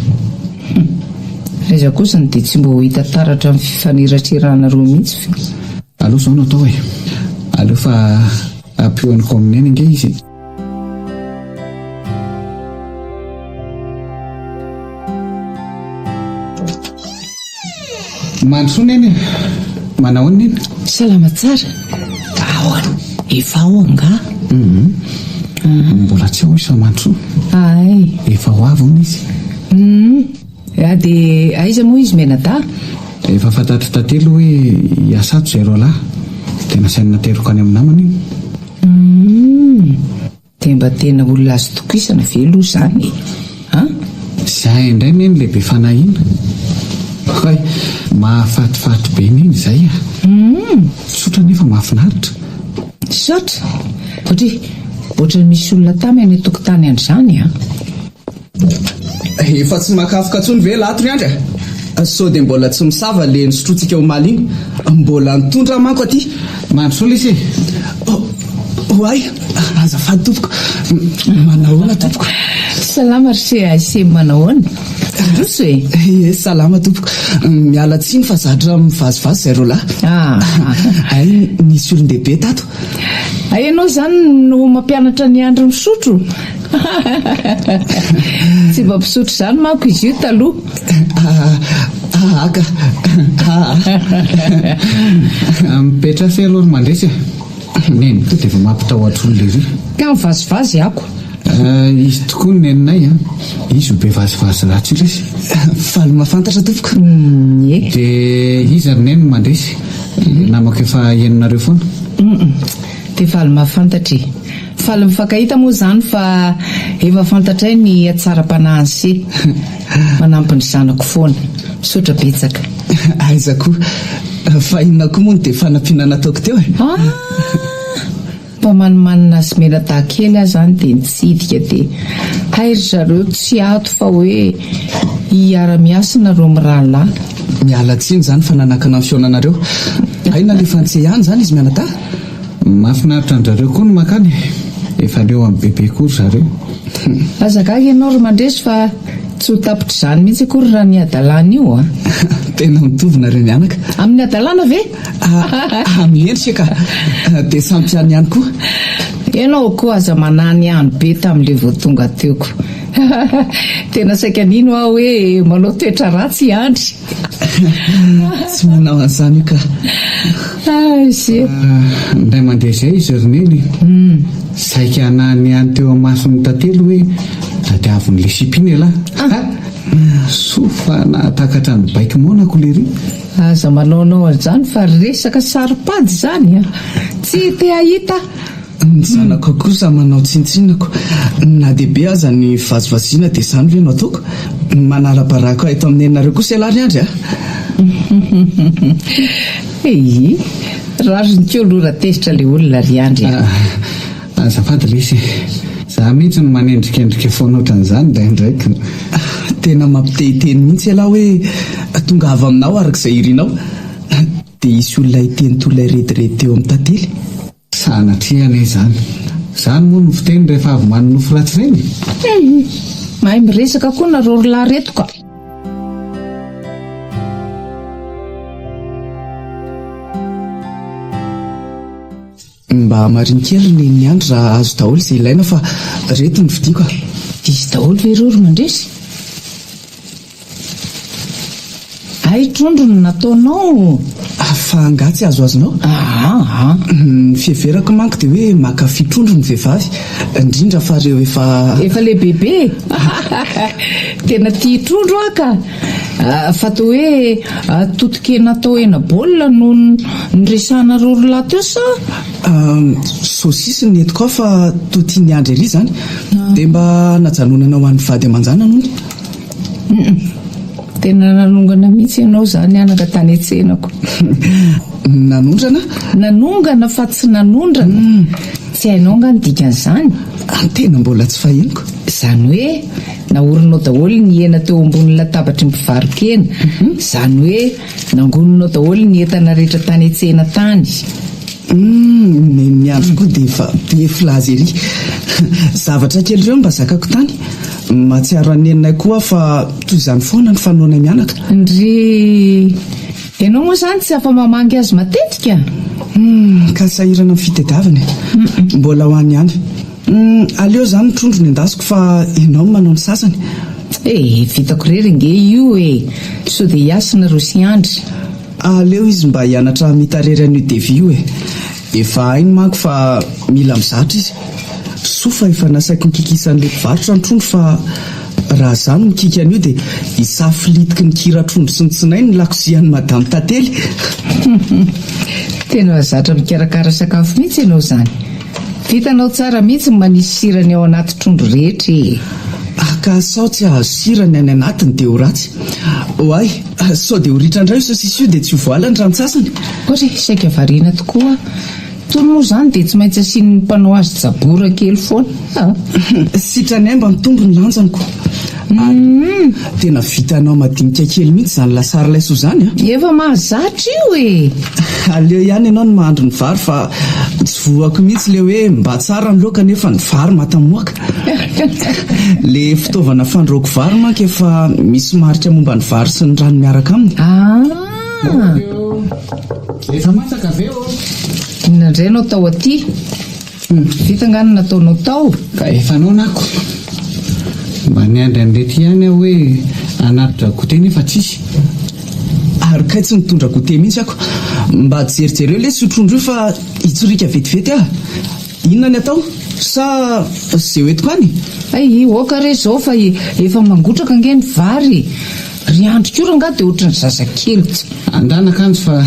Speaker 3: Raiza kosa dia tsy mba ho hita taratra amin'ny fifaneraseraana roa mihitsy fa
Speaker 2: aleo izao no atao hoe aleo fa ampioaniko amineny ange izy. Mandrosoa neny manao ny neny.
Speaker 3: salama tsara ahoana efa ao anga
Speaker 2: Mbola tsy ao isa mandrosoa.
Speaker 3: ay
Speaker 2: Efa ho avy hono izy.
Speaker 3: dia aiza moa izy menada
Speaker 2: Efa fantatro tantelo hoe hiasato zay roa lahy tena sainy nateroko any amin'ny namany iny.
Speaker 3: dia mba tena olona azo tokisana ve aloha izany
Speaker 2: Zahay indray neny lehibe fanahiana. Hay mahafatifaty be neny izay sotra nefa mahafinaritra.
Speaker 3: sotra ohatra misy olona tamy any tokotany andrizany
Speaker 6: efa tsy makafoka tsony ve lahatry andry sao dia mbola tsy misava le nisotrotsika omaly iny mbola nitondra manko aty
Speaker 2: Mandrosoa izy
Speaker 6: ay azafady tompoko manahoana tompoko
Speaker 3: salama ry se aise manahoana roso e
Speaker 6: salama tompoko miala tsiny fa zadra mivazivazy zay roa lahy ay nisy olon-dehibe tato
Speaker 3: ianao izany no mampianatra ny andro misotro Tsy mba mpisotro izany manko izy io taloha.
Speaker 6: Aka
Speaker 2: mipetra fe aloha mandresy neny to dia efa mampitahotra olona izy
Speaker 3: ka mivazivazy ako.
Speaker 2: izy tokoa ny neninay izy ho be vazivazy ratsy io izy
Speaker 6: faly mahafantatra tompoko.
Speaker 2: dia izy ary neny mandresy namako efa eninareo foana.
Speaker 3: Dia faly mahafantatra faly mifankahita moa izany fa efa fantatray ny atsara-panahy sy manampy ny zanako foana misaotra betsaka.
Speaker 6: Aiza koa fa inona koa moa no dia fanampiana nataoko teo
Speaker 3: mba manimanina azy mena tahakely aho izany dia nitsidika dia hairy zareo tsy ato fa hoe hiara-miasa nareo mirahalahy.
Speaker 6: miala tsiny izany fa nanakana ny fionanareo. Aina lefa antsea ihany izany izy mianata.
Speaker 2: mahafinaritra an'zareo koa no makany efa leo amin'ny bebe kory zareo.
Speaker 3: azagaga ianao ry mandresy fa tsy ho tapitra izany mihitsy akory raha ny adalàna io
Speaker 6: tena mitovina ireo mianaka.
Speaker 3: amin'ny adalàna ve?
Speaker 6: Miendrika ka dia sampiany ihany koa.
Speaker 3: Ianao koa aza manany ihany be tamin'ilay vao tonga teoko. Tena saika nino aho hoe manao toetra ratsy andry.
Speaker 6: Tsy manao an'izany io ka.
Speaker 2: Ndray mandeha izay izy roneny saika hanany ihany teo amason'ny tantely hoe tadiavin'ilay sipiny alahy. Sofa nahatakatra ny baiky monako lery.
Speaker 3: Aza manaonao an'izany fa resaka saripady izany tsy te ahita.
Speaker 6: Ny zanako kosa manao tsintsinako na dehibe aza ny vazivaziana dia izany ve no ataoko. Manara-baraka eto amin'ny enareo kosa ialary andry
Speaker 3: rary ny keolora tezitra ilay olona ry andry.
Speaker 2: Azafady lesy za mihitsy no manendrikendrika foana ohatran'izany ndraindraiky.
Speaker 6: Tena mampitehiteny mihitsy ialahy hoe tonga avy aminao arak'izay irinao dia isy olona hiteny tolay rediredy teo amin'ny tantely.
Speaker 2: Sanatriana izany izany moa no fiteny rehefa avy manonofo ratsy ireny.
Speaker 3: Mahay miresaka koa nareo roalahy reto ka.
Speaker 6: Mba mariny kely ny andro raha azo daholo izay ilaina fa reto ny vidiako.
Speaker 3: Izy daholo ve ireo ry mandresy? Ay trondro no nataonao.
Speaker 6: Fa angatsy azo azonao. Ny fiheverako manko dia hoe mankafy trondro ny vehivavy indrindra fa reo efa
Speaker 3: le bebe. Tena tia trondro aka. Fa toa hoe totokena natao ena baolina no nyresahana roalahy teo sa?
Speaker 6: Saosisy ny etiko ao fa toa tia ny andry ery izany dia mba najanonana ho an'ny vady aman-jana nono.
Speaker 3: Tena nanongana mihitsy ianao izany anaka tany an-tsenako.
Speaker 6: Nanondrana?
Speaker 3: Nanongana fa tsy nanondrana. Tsy hainao nga ny dikan'izany.
Speaker 6: Tena mbola tsy fahenoko.
Speaker 3: Izany hoe naorinao daholo ny hena teo ambony latabatry mpivarokena. Izany hoe nangononao daholo ny entana rehetra tany an-tsena tany.
Speaker 6: Ny andro koa dia efa be filazy ery. Zavatra kely ireo mba zakako tany. Mahatsiaro anenonay koa fa toy izany foana ny fanoana mianaka.
Speaker 3: Ndry ianao moa izany tsy afa-mamangy azy matetika?
Speaker 6: Ka sahirana amin'ny fitadiavana. Mbola ho any ihany. Aleo izany ny trondro ny endasiko fa ianao manao ny sasany.
Speaker 3: Vitako rery nge io sao dia hiasina rosy andry.
Speaker 6: Aleo izy mba hianatra mitarery an'io devi io efa hainy manko fa mila mizatra izy. Sofa efa nasaiko nikikisan'ilay mpivarotra ny trondro fa raha izany mikika an'io dia hisafilitiky ny kira trondro sy ny tsinay ny lakozian'ny madamy tantely.
Speaker 3: Tena zatra mikarakara sakafo mihitsy ianao izany. Vitanao tsara mihitsy manisy sirany ao anaty trondro rehetra.
Speaker 6: Ka sao tsy ahazo sirany any anatiny dia ho ratsy. Oay, sao dia ho ritra indray io sisy io dia tsy ho voalany raha ny sasany.
Speaker 3: Ohatry saika variana tokoa. Tony moa izany dia tsy maintsy asian'ny mpanao azy tsabora kely foana.
Speaker 6: Sitrany ahy mba mitombo ny lanjaniko. Tena vitanao madinika kely mihitsy izany lasary laiso izany.
Speaker 3: Efa mahazatra io
Speaker 6: Aleo ihany ianao no mahandro ny vary fa tsy voako mihitsy le hoe mba tsara ny loaka nefa ny vary matamoaka. Le fitaovana fandrahoako vary manko efa misy marika momba ny vary sy ny rano miaraka aminy.
Speaker 2: Efa masaka ve o?
Speaker 3: Inona indray anao tao aty? Vitangana nataonao tao.
Speaker 2: Ka efa naonako mba niandry an'irety ihany aho hoe anatitra gote nefa tsisy.
Speaker 6: Ary kay tsy nitondra gote mihitsy ako. Mba jerijereo le sotrondro io fa hitsorika vetivety ah. Inona ny atao? Sa zay hoentiko any?
Speaker 3: Ay, oka re zao fa efa mangotraka ange ny vary. Ry andro kora nga dia ohatran'ny zazakely.
Speaker 2: Andanaka anjo fa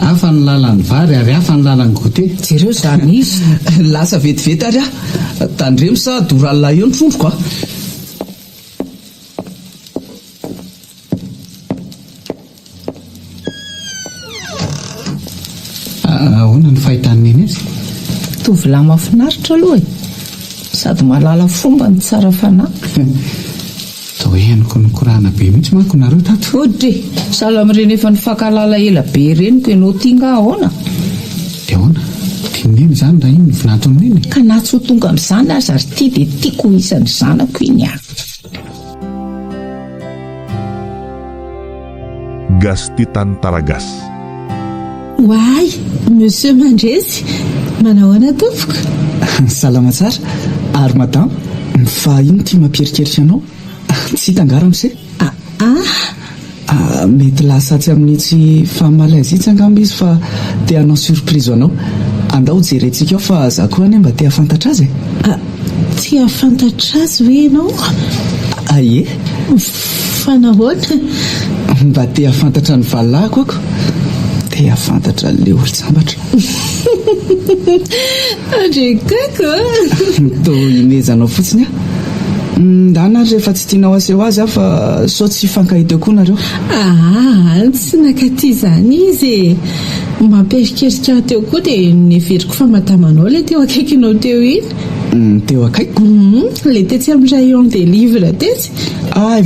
Speaker 2: hafa ny lalan'ny vary ary hafa ny lalan'ny gote.
Speaker 3: Jereo izany izy.
Speaker 6: Lasa vetivety ary ah. Tandremo sa doralina eo ny trondroko ah.
Speaker 2: Ahoana ny fahitan'ny neny azy?
Speaker 3: Tovolahy mahafinaritra aloha e. Sady mahalala fomba ny tsara fanahy.
Speaker 2: Tao henoko ny korana be mihitsy manko nareo tato.
Speaker 3: Odre, sahala amin'ireny efa nifankalala ela be reniko ianao tia nga ahoana?
Speaker 2: Dia ahoana? Tianeny izany raha iny ny vinantony neny.
Speaker 3: Ka na tsy ho tonga amin'izany aza ary tia dia tiako ho isan'ny zanako iny ah.
Speaker 1: Gasty tany Taragasy.
Speaker 5: Hoay, monsieur Mandresy, manahoana tompoko?
Speaker 6: Salama tsara. Ary madama, fa ino tia mampierikeriky anao? Tsy tangara amin'izay? Mety lasatsy amin'itsy fahamalaza itsy angamba izy fa te hanao surprise anao. Andao jerentsika ao fa za koa ane mba te hafantatra azy.
Speaker 5: Ty hafantatra azy hoe ianao?
Speaker 6: Aie,
Speaker 5: Fa nahoana?
Speaker 6: mba te hafantatra ny valilahiko ako. Te hafantatra le olon-tsambatra.
Speaker 5: Andrekako
Speaker 6: To imezanao fotsiny ah. Ndana rehefa tsy tianao aseho azy ah fa sao tsy fankahita koa nareo.
Speaker 5: Tsy nakaty izany izy mampierikerika teo koa dia neveriko fa matamanao le teo akaikinao teo iny.
Speaker 6: Teo akaiko?
Speaker 5: Le tetsy amin'ny rayon des livres tetsy.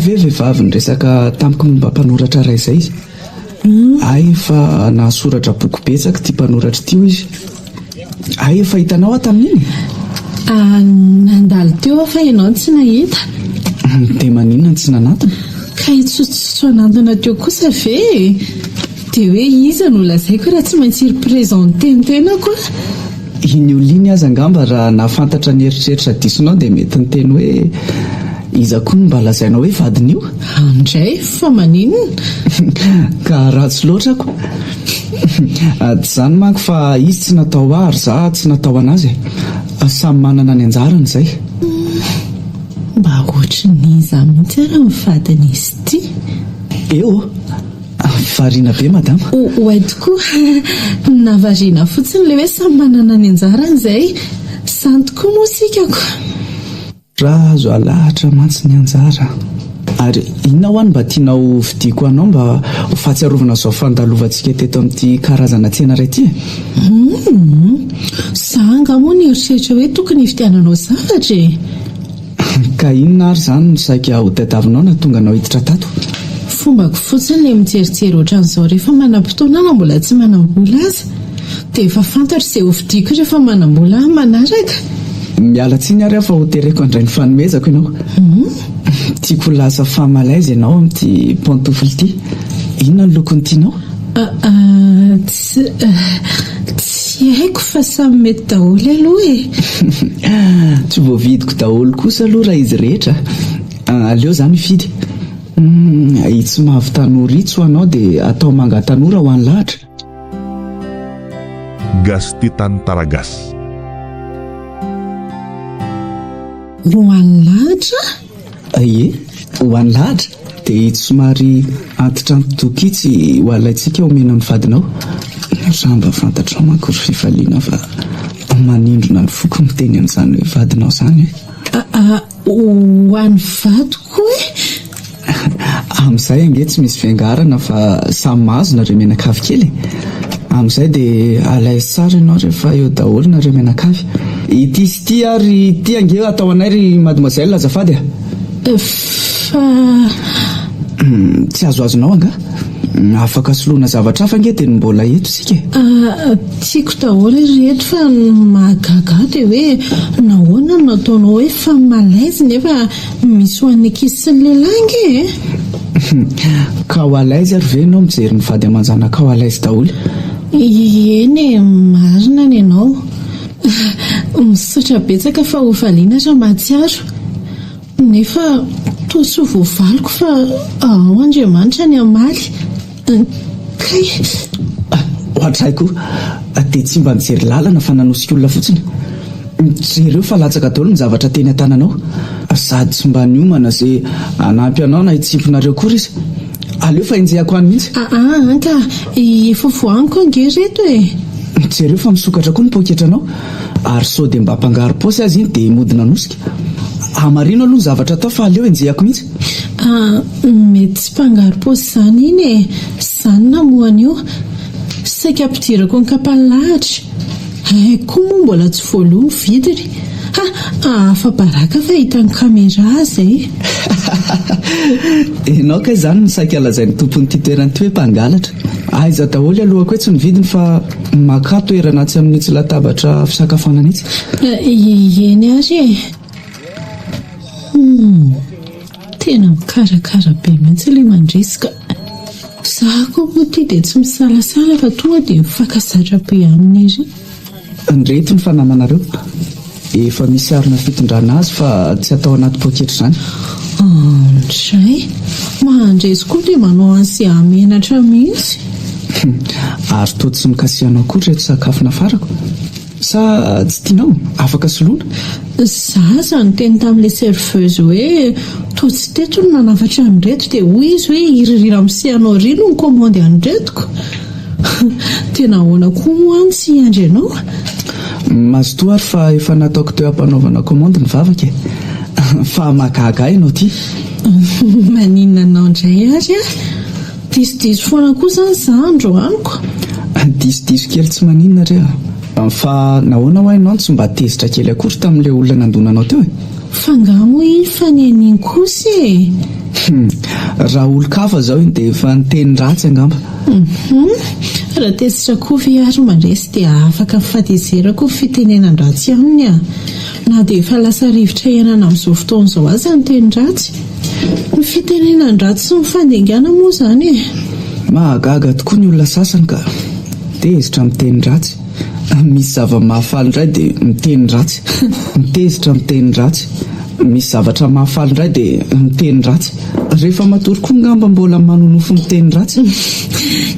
Speaker 6: Vehivavy ny resaka tamiko momba mpanoratra iray izay izy. Fa nahasoratra boky betsaka tia mpanoratra tio izy. Efa hitanao aho tamin'iny?
Speaker 5: Nandalo teo aho fa ianao tsy nahita.
Speaker 6: Dia maninona tsy nanatona?
Speaker 5: Ka hitsotsotso anantona teo kosa ve? Dia hoe iza no lazaiko raha tsy maintsy représente ny tena koa.
Speaker 6: Iny oliny aza angamba raha nahafantatra ny eritreritra disonao dia mety ny teny hoe iza koa mba lazainao hoe vadin'io?
Speaker 5: Andray, fa maninona?
Speaker 6: Ka ratsy loatra ako. Tsy izany manko fa izy tsy natao aho ary za tsy natao anazy. Samy manana ny anjarany izay.
Speaker 5: Mba ohatran'iza mihitsy raha mivadin'izy ity.
Speaker 6: Eo, variana be madama.
Speaker 5: Hoay tokoa, navariana fotsiny le hoe samy manana ny anjarany izay. Izany tokoa moa sikako.
Speaker 6: Raha azo alahatra mantsy ny anjara. Ary inona ho any mba tianao vidiko anao mba ho fahatsiarovana izao fandalovantsika teto amin'ity karazana tsena iray ity?
Speaker 5: Zanga moa ny eritreritra hoe tokony hividiananao zavatra e.
Speaker 6: Ka inona ary izany no saika ho tadiavinao na tonga anao hiditra tato?
Speaker 5: Fombako fotsiny le mijerijery ohatran'izao rehefa manam-potoana na mbola tsy manam-bola aza. Dia efa fantatro izay ho vidiko rehefa manam-bola manaraka.
Speaker 6: Miala tsiny ary aho fa ho tereko andray ny fanomezako ianao. Tiako lasa fahamalaiza ianao amin'ity pantoufle ity. Inona ny lokony tianao? Tsy
Speaker 5: haiko fa samy mety daholo aloha e.
Speaker 6: Tsy voavidiko daholo kosa aloha raha izy rehetra. Aleo izany mifidy. Tsy mahavy tanora itso anao dia atao manga tanora ho any lahatra.
Speaker 1: Gasty tany Taragasy.
Speaker 5: Ho any lahatra?
Speaker 6: Ie, ho any lahatra. Dia somary antitrantodoky ho alaitsika omena ny vadinao. Raha mba fantatrao manko ry fifaliana fa manindrona ny foko miteny amin'izany hoe vadinao izany.
Speaker 5: Ho any vadiko e?
Speaker 6: Amin'izay ange tsy misy fiangarana fa samy mahazo nareo menakavy kely. Amin'izay dia alaizy tsara ianao rehefa eo daholo nareo menakavy. Ity sy ity ary ity ange atao anay ry mademoiselle azafady a. Tsy azoazonao anga? Afaka soloana zavatra hafa ange dia mbola eto sika.
Speaker 5: Tiako daholo rehetra fa mahagaga dia hoe nahoana no nataonao hoe fa malaizy nefa misy ho an'ny ankizy sy ny lehilahy ange.
Speaker 6: Ka ho alaizy ary ve ianao mijery ny vady aman-janaka ho alaizy daholo?
Speaker 5: Eny e, marina ny ianao. Misaotra betsaka fa hovaliana ra mahatsiaro. Nefa toso voavaliko fa ao Andriamanitra ny amaly. Kay
Speaker 6: ohatraiko dia tsy mba mijery lalana fa nanosika olona fotsiny. Jereo fa latsaka daholo ny zavatra teny an-tananao, sady tsy mba niomana izay hanampy anao na hitsimponareo kory izy. Aleo fa enjehako any mihitsy.
Speaker 5: Ka efa voaniko ange reto e.
Speaker 6: Jereo fa misokatra koa ny poketranao, ary sao dia mba hampangaro paosy azy iny dia mody nanosika. Hamarino aloha ny zavatra atao fa aleo enjehako mihitsy.
Speaker 5: Mety tsy mpangaro paosy izany iny e. Izany namohana io. Saika ampidirako ny kapany lahatra. Koa moa mbola tsy voaloha ny vidiny. Afa baraka fa hitan'ny kamera zay.
Speaker 6: Enao ka izany no saika alazain'ny tompony ity toerany ity hoe mpangalatra. Aiza daholo alohako hoe tsy ny vidiny fa maka toerana tsy amin'itsy latabatra fisakafoanana itsy.
Speaker 5: Eny ary e. Tena mikarakara be mihitsy ilay mandrisika. Zaho koa moa ity dia tsy misalasala fa tonga dia mifankazatra be aminy izy.
Speaker 6: Andreto ny fanamanareo. Efa misy arina fitondrana azy fa tsy atao anaty poketra izany.
Speaker 5: Ndray mahandresy koa dia manao an'izay hamenatra mihitsy.
Speaker 6: Ary toa tsy mikasihanao koa reto sakafo nafarako. Sa tsy tianao? Afaka soloina?
Speaker 5: Zaho izany teny tamin'ilay serveuse hoe toa tsy teto no nanafatra an'ireto dia hoy izy hoe iririra misehanao ry no ny komandy an'iretoko. Tena ahoana koa moa any tsy andry ianao?
Speaker 6: Mazotoa ary fa efa nataoko teo ampanaovana komandy ny vavaka. Fa mahagaga ianao ty.
Speaker 5: Maninona anao indray ary a? Diso foana kosa izany androaniko.
Speaker 6: Diso kely tsy maninona re. Fa nahoana ho hainao tsy mba tezitra kely akory tamin'ilay olona nandonanao teo e?
Speaker 5: Fangamo iny fa ny aniny kosa e.
Speaker 6: Raha olo-kafa izao iny dia efa niteny ratsy angamba.
Speaker 5: Raha tezitra kovy ary mandresy dia afaka mifatezerako ny fitenenan-dratsy aminy a. Na dia efa lasa rivotra ianana amin'izao fotoana izao aza ny teny ratsy. Ny fitenenan-dratsy sy ny fandingana moa izany e.
Speaker 6: Mahagaga tokoa ny olona sasany ka tezitra miteny ratsy. Misy zava-mahafaly indray dia miteny ratsy. Mitezitra miteny ratsy. Misy zavatra mahafaly indray dia miteny ratsy. Rehefa matory koa ngamba mbola manonofo miteny ratsy.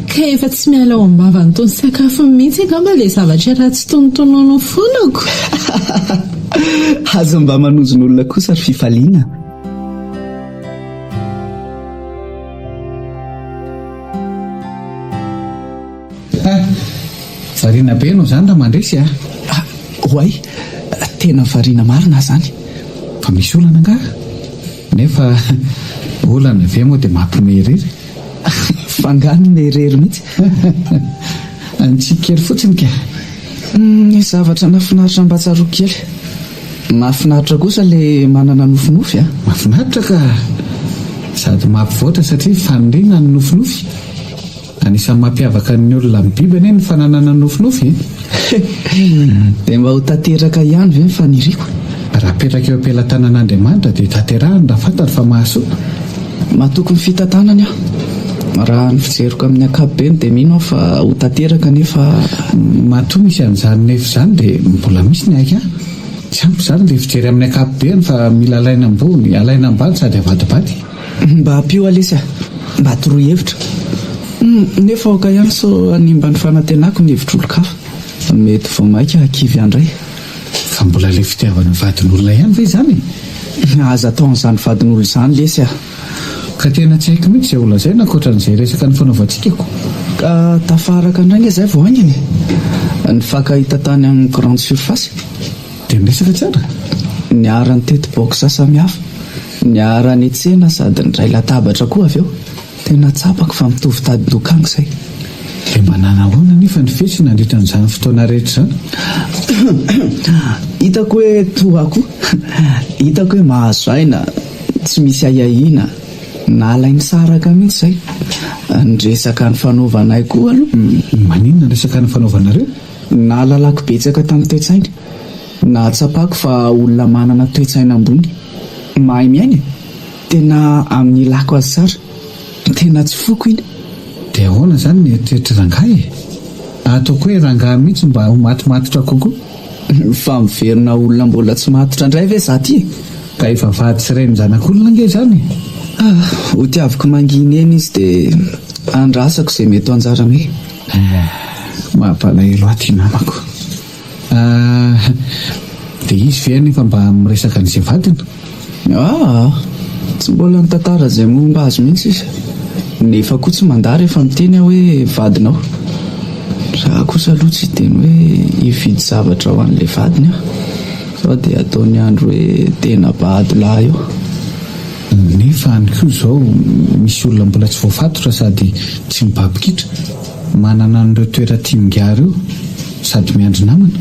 Speaker 5: Ka efa tsy miala ao am-bava n'itony sakafo mihitsy angamba ilay zavatra ratsy tonotonono fonako.
Speaker 6: Aza mba manozon'olona kosa ary fifaliana.
Speaker 2: Variana be no izany raha mandresy a.
Speaker 6: Hoay, tena variana marina izany.
Speaker 2: Fa misy olana nga nefa olana ve moa dia mampimehirery.
Speaker 6: Fangano mehirery mihitsy.
Speaker 2: Antsika kely fotsiny ka.
Speaker 6: Ny zavatra nafinaritra mba tsaroako kely. Mahafinaritra kosa ilay manana nofinofy a.
Speaker 2: Mahafinaritra ka sady mampivoatra satria faniriana ny nofinofy. Anisan'ny mampiavaka ny olona amin'ny biby anie ny fananana nofinofy.
Speaker 6: Dia mba ho tanteraka ihany ve ny faniriako?
Speaker 2: Raha petraka eo ampelantanan'Andriamanitra dia tanterahany raha fantatra fa mahasoa.
Speaker 6: Mahatoky ny fitantanany aho. Raha ny fijeriko amin'ny ankapobeny dia mino aho fa ho tanteraka nefa
Speaker 2: matoa misy an'izany nefa izany dia mbola misy ny aika. Tsy ampy izany ilay fijery amin'ny ankapobeny fa mila alaina ambony, alaina ambany sady avadibady.
Speaker 6: Mba hampio alesy mba toroy hevitra. Nefa aoka ihany sao animba ny fanantenako ny hevitr'olo-kafa. Mety vao maika kivy andray.
Speaker 2: Fa mbola ilay fitiavana vadin'olona ihany ve izany?
Speaker 6: Aza ataon'izany vadin'olona izany lesy a.
Speaker 2: Ka tena tsy haiko mihitsy izay olona izay nakoatran'izay resaka ny fanaovantsika.
Speaker 6: Ka tafaraka indray nga izay vao haingany. Ny fankahita tany amin'ny grande surface.
Speaker 2: Dia miresaka tsara.
Speaker 6: Niara-ny tety box samihafa. Niara-ny tsena sady ny ray latabatra koa avy eo. Tena tsapako fa mitovy tady-dokanga izay.
Speaker 2: Dia manana ahoana nefa ny fetsy nandritra n'izany fotoana rehetra izany?
Speaker 6: Hitako hoe tohako. Hitako hoe mahazo aina, tsy misy ahiahiana. Nalainy saraka mihitsy izay. Nresaka ny fanaovanay koa aloha.
Speaker 2: Maninona ny resaka ny fanaovanareo?
Speaker 6: Nahalalako betsaka tamin'ny toe-tsaina. Nahatsapako fa olona manana toe-tsaina ambony. Mahay miaina. Tena amin'ny ilako azy tsara. Tena tsy foko iny.
Speaker 2: Dia ahoana izany ny eritreritry rangahy? Ataoko hoe rangahy mihitsy mba ho matimatotra kokoa.
Speaker 6: fa miverina olona mbola tsy mahatotra indray ve za ty
Speaker 2: ka efa vady sy ray mijanak'olona nge zany.
Speaker 6: ho tiaviko manginy eny izy dia andrasako izay mety anjarany hoe
Speaker 2: mampalahelo aty namako. Dia izy ve nefa mba miresaka n'izay vadina?
Speaker 6: Tsy mbola nitantara izay momba azy mihitsy izy, nefa koa tsy mandary efa miteny aho hoe vadinao. Raha kosa aloha tsy teny hoe hividy zavatra ho an'ilay vadiny aho, sao dia ataony andro hoe tena badolahy eo.
Speaker 2: Nefa any koa izao misy olona mbola tsy voafatotra sady tsy mibabikitra, manana an'ireo toera-timingary io sady miandry namana.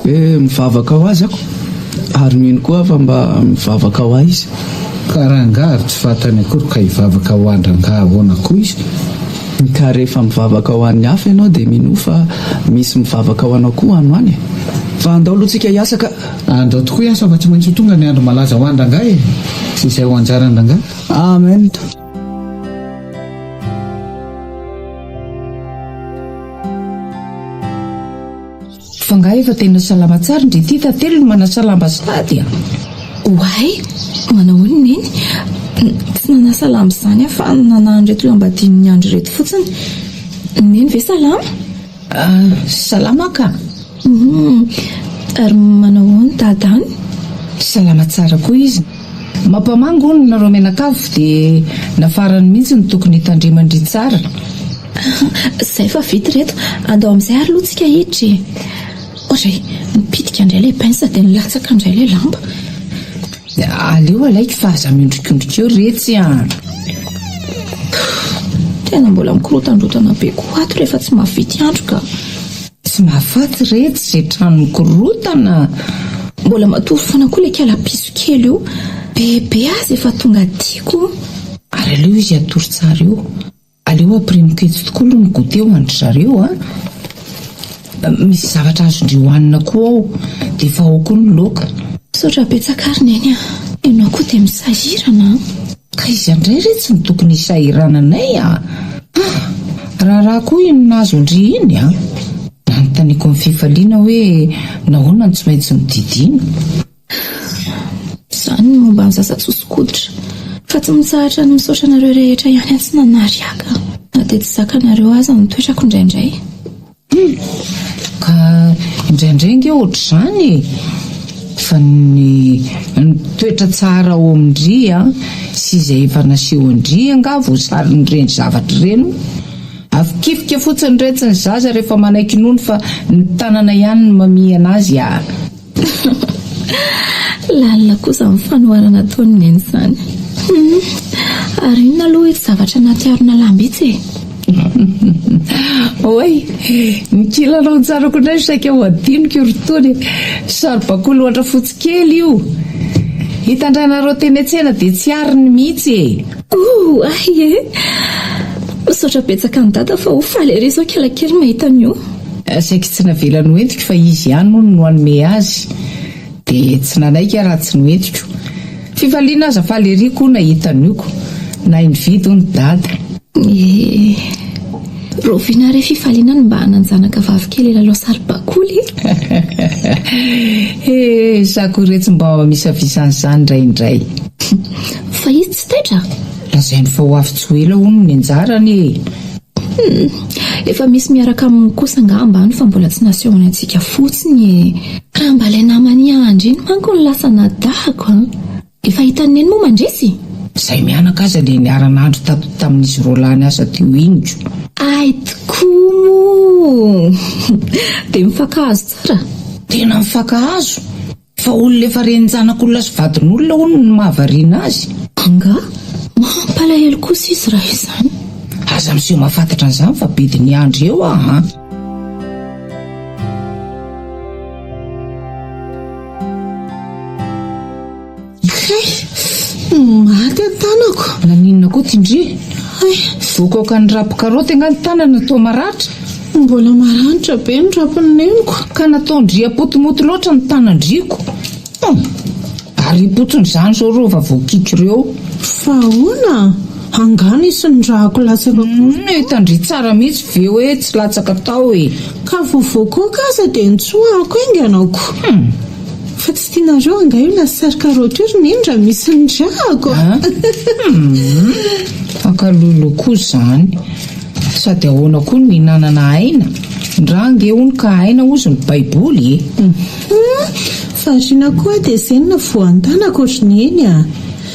Speaker 6: Mivavaka ho azy ako, ary mino koa fa mba mivavaka ho ahy izy.
Speaker 2: Ka rangary tsy fantany akory ka hivavaka ho andrangahy ahoana koa izy.
Speaker 6: Ka rehefa mivavaka ho an'ny hafa ianao dia mino fa misy mivavaka ho anao koa ano any. Fa andao aloha tsika hiasa ka.
Speaker 2: Andao tokoa hiasa fa tsy maintsy ho tonga ny andro malaza ho andrangahy sy izay ho anjara andrangahy.
Speaker 6: Amen.
Speaker 3: Fa ngahy efa tena salama tsara ndry ity tantely no manasalamba sady a.
Speaker 4: Oay, manao hono eny. Tsy nanasalama izany aho fa nanahany reto lambadin'ny andro reto fotsiny. Neny ve salama?
Speaker 3: Salama ka.
Speaker 4: Ary manao hono dadany?
Speaker 3: Salama tsara koa izy. Mampamango hono nareo menakavo dia nafarany mihitsy ny tokony hitandrimandry tsara.
Speaker 4: Izay fa vity reto, andao amin'izay ary aloha tsika hiditra. Ohatray mipitika indray ilay pensa dia nilatsaka indray ilay lamba.
Speaker 3: Aleo alaiky fa aza miondrikondrika eo retsy a.
Speaker 4: Tena mbola mikorotandrotana be koa ato rehefa tsy mahavity andro ka.
Speaker 3: Tsy mahafaty retsy izay trano mikorotana.
Speaker 4: Mbola matory foana koa ilay kalapiso kely io. Bebe azy efa tonga tiako.
Speaker 3: Ary aleo izy atory tsara io. Aleo ampirimo-ketsy tokoa no migote eo andry zareo a. Misy zavatra azondry hohanina koa ao dia efa ao koa ny loka.
Speaker 4: Misaotra betsaka ary neny a. Ianao koa dia misahirana.
Speaker 3: Ka izy andray retsy ny tokony hisahirananay a. Raha koa ino nazo ndry iny a. Nanontaniako amin'ny fifaliana hoe nahoana tsy maintsy mididina.
Speaker 4: Izany ny momba ny zaza-tsosokoditra. Fa tsy mitsahatra ny misaotra nareo rehetra ihany tsy nanariaka. Na dia tsy zakanareo aza ny toetrako indraindray.
Speaker 3: Ka indraindray nge ohatr'izany fa ny toetra tsara ao amindry a sy izay efa naseho andry anga voasary ny reny zavatra reno. Afikifika fotsiny retsy ny zaza rehefa manaiky nono fa ny tanana ihany no mamihana azy a.
Speaker 4: Lalina kosa amin'ny fanoharana ataony neny izany. Ary inona aloha ety zavatra natiarona lambitsy e.
Speaker 3: Oy, ny kilanao tsara koa saika ho adiniko io rotony. Sarobakolo ohatra fotsy kely io. Hitandrainareo teny an-tsena dia tsy ariny mihitsy e.
Speaker 4: Ay e. Misaotra betsaka ny dada fa ho faly ery izao kelakely mahita an'io.
Speaker 3: Saika tsy navelany hoentiko fa izy ihany moa no hanome azy. Dia tsy nanaiky raha tsy noentiko. Fifaliana aza faly ery koa nahita an'iko. Na invidy ho ny dada.
Speaker 4: Roviana re fifaliana ny mba hananjanaka vavikely lalao saribakoly.
Speaker 3: Zako retsy mba misafisan'izany indraindray.
Speaker 4: Fa izy tsy taitra?
Speaker 3: Lazainy fa ho avy tsy ho ela hono ny anjarany.
Speaker 4: Efa misy miaraka amin'ny kosa angamba fa mbola tsy nasehony antsika fotsiny. Raha mba ilay namany andry iny manko ny lasa nadahako. Efa hitany neny moa mandresy?
Speaker 3: Izay mianaka aza dia niara-nandro tato tamin'izy Rolany asa teo injo.
Speaker 4: Ay tokoa. Dia mifankahazo tsara?
Speaker 3: Tena mifankahazo. Fa olona efa renjanak'olona sy vadin'olona hono no mahavariana azy.
Speaker 4: Anga? Mampalahelo kosa izy raha izany.
Speaker 3: Aza miseho mahafantatra an'izany fa bidiny andro eo a.
Speaker 5: Maty ny tanako.
Speaker 3: Naninona koa tindry? Vokaoka ny rapo karaoty anga ny tanana natao maratra.
Speaker 5: Mbola maranitra be ny rapony neniko.
Speaker 3: Ka nataondria potomoto loatra ny tanandriako. Ary potsony izany zao rova voakiko ireo.
Speaker 5: Fa hoana? angana isy ny drahako latsaka
Speaker 3: tandry tsara mihitsy ve hoe tsy latsaka tao e
Speaker 5: ka vovoakoka aza dia nitsoahako ainganako fa tsy tianareo anga io lasarikarotory indra misy ny drahako
Speaker 3: akalolo koa zany sady ahoana koa ny mihinanana aina ndrange hony ka aina ozy ny baiboly
Speaker 5: farina koa dia zenina voan-tanako otriny eny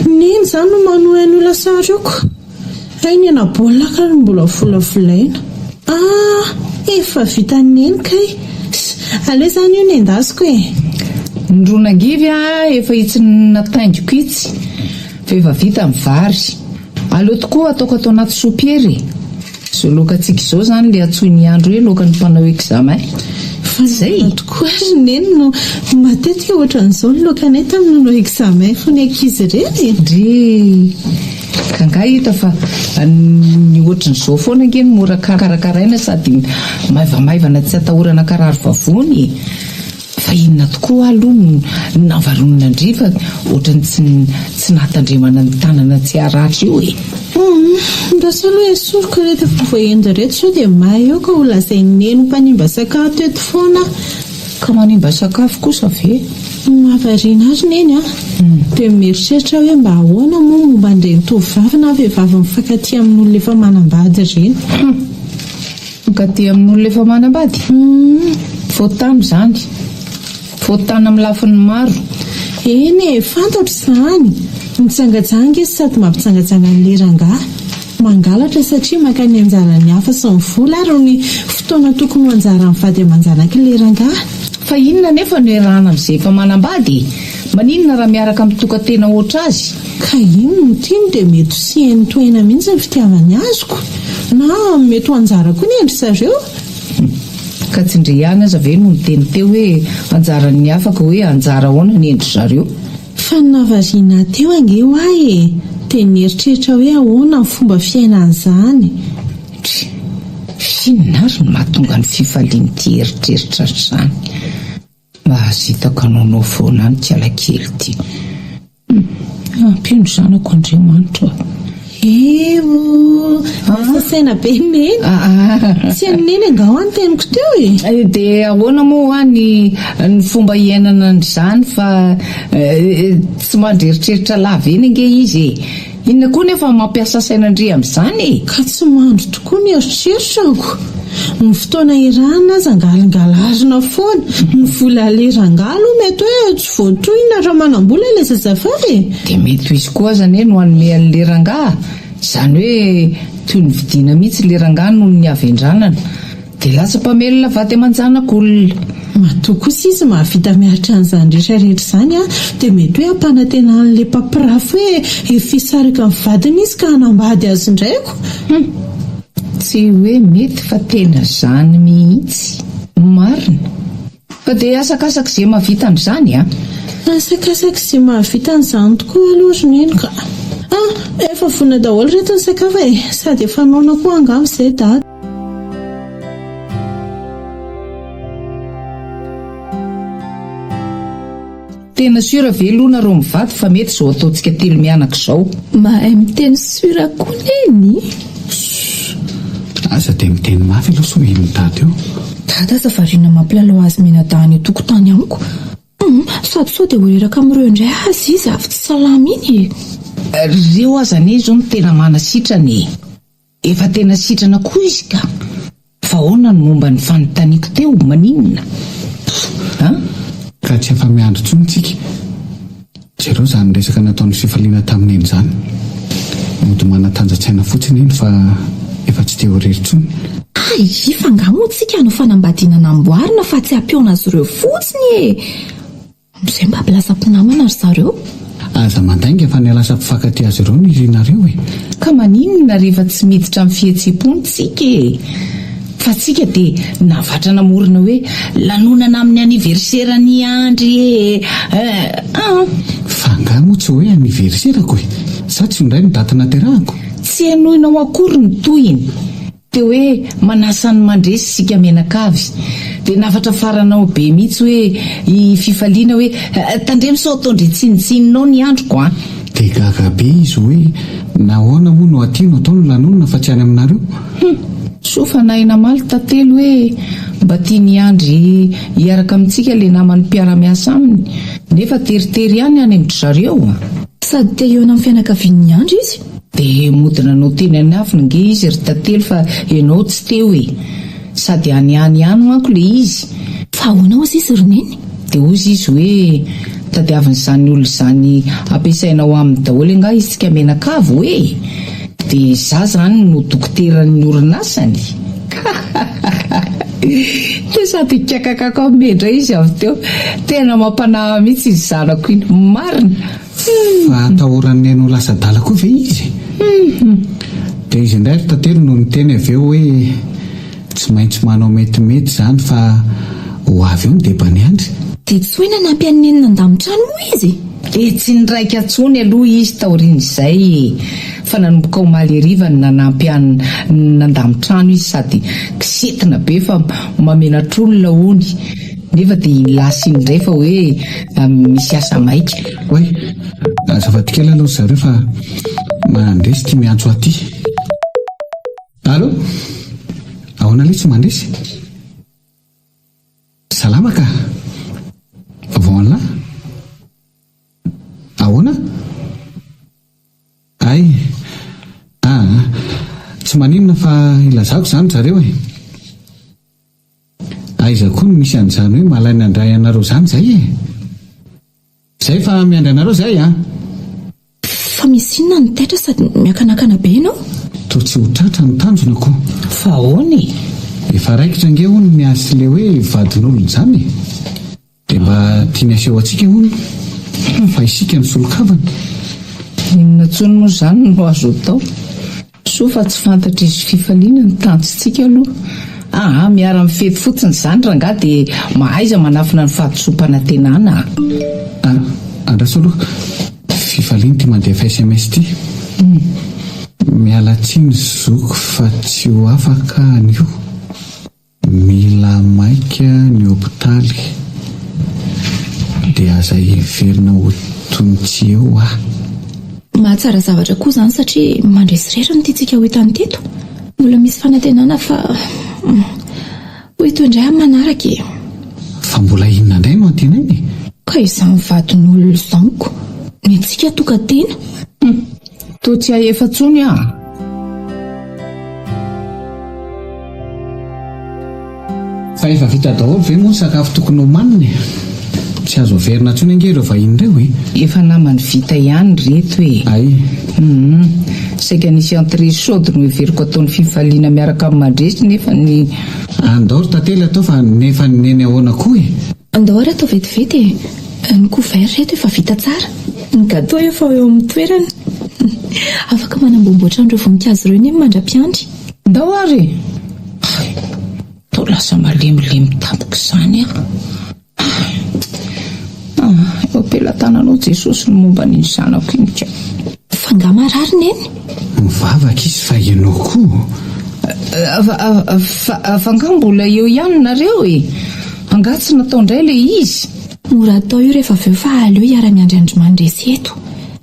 Speaker 5: neny zany no manohay ny olasaryoko ainy ana bolaka ny mbola volavolaina efa vita neny kay aleo zany io ny endasiko
Speaker 3: ndronangivy efa hitsiny nataingiko itsy fa efa vita ny vary aleo tokoa ataoko atao anaty sopiery zao lokantsika izao zany le atsoiny andro hoe loka ny mpanao examen
Speaker 5: fa zay tokoa ry neny no matetika ohatran'izao ny lokanay tamin'ny nanao examen fa ny ankizy ireny
Speaker 3: ndre kanga hita fa ny ohatran'izao foana nge ny mora karakaraina sady maivamaivana tsy atahorana karary vavony fa inona tokoa aloha navaronina ndrifa ohatrany tsy nahatandremana ny tanana tsy aratra io
Speaker 5: ndasa aloha esoroka rehefa voaendy reto sao dia mahay eo ka ho lazay neny mpanimba sakafo teto foana
Speaker 3: ka manimba sakafo kosa ve
Speaker 5: mahavariana azy neny dia mieritreritra hoe mba ahoana moa momba andreny tovavy na vehivavy mifankaty amin'olona efa manambady ireny
Speaker 3: mifankaty amin'olona efa manambady fotany zany fotany amin'ny lafiny maro
Speaker 5: eny fantatro izany mitsangajanga izy sady mampitsangajanga ny lerangah mangalatra satria makany anjarany hafa sy ny vola ary ny fotoana tokony ho anjara mivady amanjanaky lerangah
Speaker 3: fa inona nefa no erahana amin'izay efa manambady maninona raha miaraka amin'ny tokantena oatra azy
Speaker 5: ka ino no tiany dia mety ho sihain'ny toena mihitsy ny fitiavany azoko na mety ho anjara koa ny endry zareo
Speaker 3: ka tsy ndre ihany aza ve no niteny teo hoe anjaran'ny afaka hoe anjara hoana ny endry zareo
Speaker 5: fa navariana teo angeo ahy dia nieritreritra hoe ahoana ny fomba fiainan'izany
Speaker 3: inona ary no mahatonga ny fifalian'ity eritreritra zany mahazitako anaonao foana any kialakely ity ampino zanako Andriamanitra
Speaker 5: sasaina be neny tsy anyneny angao any teniko teo
Speaker 3: dia ahoana moa ny fomba iainana n'izany fa tsy mandreritreritra lava eny ange izy inona koa nefa mampiasa sainandry amin'izany
Speaker 5: ka tsy mandro tokoa ny eritreritrako ny fotoana irana aza angalingalarina foana ny vola lerangalo mety hoe tsy voatohina raha manambola ilay zazavavy
Speaker 3: dia mety ho izy koa zany hoe no hanome an'ny lerangah izany hoe toy ny vidiana mihitsy lerangah noho ny avendranana dia lasa mpamelona vady aman-janak'olona
Speaker 5: matoa kosa izy mahavita miaritra an'izany rehetrarehetra izany dia mety hoe ampanantena an'ilay mpampirafo hoe efisarika ny vadiny izy ka hanambady azy indraiko
Speaker 3: tsy hoe mety fa tena zany mihitsy marina fa dia asakasaka izay mahavita an'izany
Speaker 5: asakasaka izay mahavita an'izany tokoa aloha ry neny ka efa vona daholo reto ny sakafo sady efa naona koa angamo izay dady
Speaker 3: tena sura velona ro mivady fa mety izao ataontsika telo mianaka izao
Speaker 4: mahay miteny sura koa neny
Speaker 2: aza dia miteny mafy aloha so ino dady eo
Speaker 4: dady aza variana mampilalao azy menadahany io tokotany amiko sady sao dia hoeraka amin'ireo indray azy izy avy tsy salama iny
Speaker 3: reo azany zao no tena manasitrany efa tena sitrana koa izy ka fa ahoana no momba ny fanontaniako teo maninona
Speaker 2: ka tsy efa miandro tsony tsika jereo zany resaka nataon'ny fifaliana tamin'eny zany mody manatanjatsaina fotsiny eny fa efa tsy teo rery tsony
Speaker 4: ifangamotsika no fanambadiana namboarina fa tsy hampiona azy ireo fotsiny izay mba mpilasampinamana ry zareo
Speaker 2: aza mandainga efa nialasa mpifankaty azy ireo ny irinareo
Speaker 3: ka maninona rehefa tsy miditra amin'ny fihetsem-pontsika fa tsika dia navatra namorona hoe lanonana amin'ny aniverserany andry
Speaker 2: fa ngamo tsy hoe aniverserako sa tsy indray ny daty naterahako
Speaker 3: tsy hanohinao akory ny toyiny dia hoe manasany mandresy sika menakavy dia navatra faranao be mihitsy hoe fifaliana hoe tandremo sao ataondre tsinitsininao ny androko
Speaker 2: dia gaga be izy hoe nahoana moa no atiano atao no lanonina fa tsy any aminareo.
Speaker 3: Sofa naina maly tantelo hoe mba tia ny andry hiaraka amintsika le namany mpiara-miasa aminy nefa teritery ihany any amin'ny zareo.
Speaker 4: Sady te eo amin'ny fianakavian'ny andro izy.
Speaker 3: Dia modina no teny any afina nge izy ry tantelo fa ianao tsy teo e. Sady any manko le izy.
Speaker 4: Fa ahoana ozy izy roneny?
Speaker 3: Dia ozy izy hoe tadiavin'izany olo izany ampiasainao amin'ny daholo nga izy tsika menakavo hoe. Dia za zany no dokoteran'ny orinasany. Dia sady kakakaka mendra izy avy teo. Tena mampanahy mihitsy izy zanako iny. Marina.
Speaker 2: Fa atahoran'ny aino lasa dala koa ve izy? Dia izy indray ry tantelo no niteny avy eo hoe tsy maintsy manao metimety zany fa ho avy eo ny debany andry.
Speaker 4: Dia tsy hoe nanampy an'ny nandamin-trano moa izy?
Speaker 3: Dia tsy niraika atsony aloha izy taorian'izay fa nanomboka omaly hariva ny nanampy any nandamin-trano izy sady kisetina be fa mamenatr'olona hony nefa dia lasa indray fa hoe misy asa maika.
Speaker 2: Oay, azafady kely aloha zareo fa mandresy tia miantso aty. Allo? Ahoana ilay tsy mandresy? Salama ka? Voilà. Ahoana? Ay. Tsy maninona fa ilazako zany zareo e. Aiza koa no misy an'izany hoe malaina andray anareo zany zay e. Zay fa miandry anareo zay
Speaker 4: Fa misy inona ny taitra sady miakanakana be ianao?
Speaker 2: To tsy ho tratra ny tanjona koa.
Speaker 3: Fa ahoana?
Speaker 2: Efa raikitra nge hono miasy le hoe vadin'olona zany e. Dia mba tiany aseho antsika hono fa isika ny solokavana.
Speaker 3: Inona tsony moa zany no azo atao? So fa tsy fantatra izy fifaliana ny tanjontsika aloha. Miara mifety fotsiny zany rangaha dia mahaiza manafina ny fahadisompana tenana.
Speaker 2: Andraso aloha fifaliana ty mandefa SMS ty. Miala tsiny zoko fa tsy ho afaka anio. Mila maika ny hopitaly dia aza heverina ho tonitsy eo
Speaker 4: Mahatsara zavatra koa zany satria mandresy rera no tiantsika ho hitany teto. Mbola misy fanantenana fa ho ito indray amin'ny manaraka.
Speaker 2: Fa mbola inona indray no antenainy?
Speaker 4: Ka izany vadin'olona izaniko ny antsika tokantena.
Speaker 3: To tsy hahefa tsony
Speaker 2: Fa efa vita daholo ve moa ny sakafo tokony homanina? Tsy azo averina tsony ange ireo vahiny ireo e.
Speaker 3: Efa namany vita ihany reto e.
Speaker 2: Ay.
Speaker 3: Saika nisy entrée chaude no heveriko ataon'ny fifaliana miaraka amin'ny mandresy nefa ny
Speaker 2: andao ry tantely atao fa nefa neny ahoana koa e.
Speaker 4: Andao ry atao vetivety e. Ny couvert reto efa vita tsara. Ny gâteau efa eo amin'ny toerany. Afaka manamboamboatra an'ireo voninkazo ireo ny mandra-piandry.
Speaker 3: Ndao ary. Tao lasa malemilemy tampoka izany eo am-pelantananao Jesosy ny momba n'iny zanako iny ka.
Speaker 4: Fa nga marary neny?
Speaker 2: Mivavaka izy fa ianao koa.
Speaker 3: Fa nga mbola eo ihany nareo e. Anga tsy natao indray le izy.
Speaker 4: Mora atao io rehefa aveo fa aleo hiara-miandry andro mandresy eto.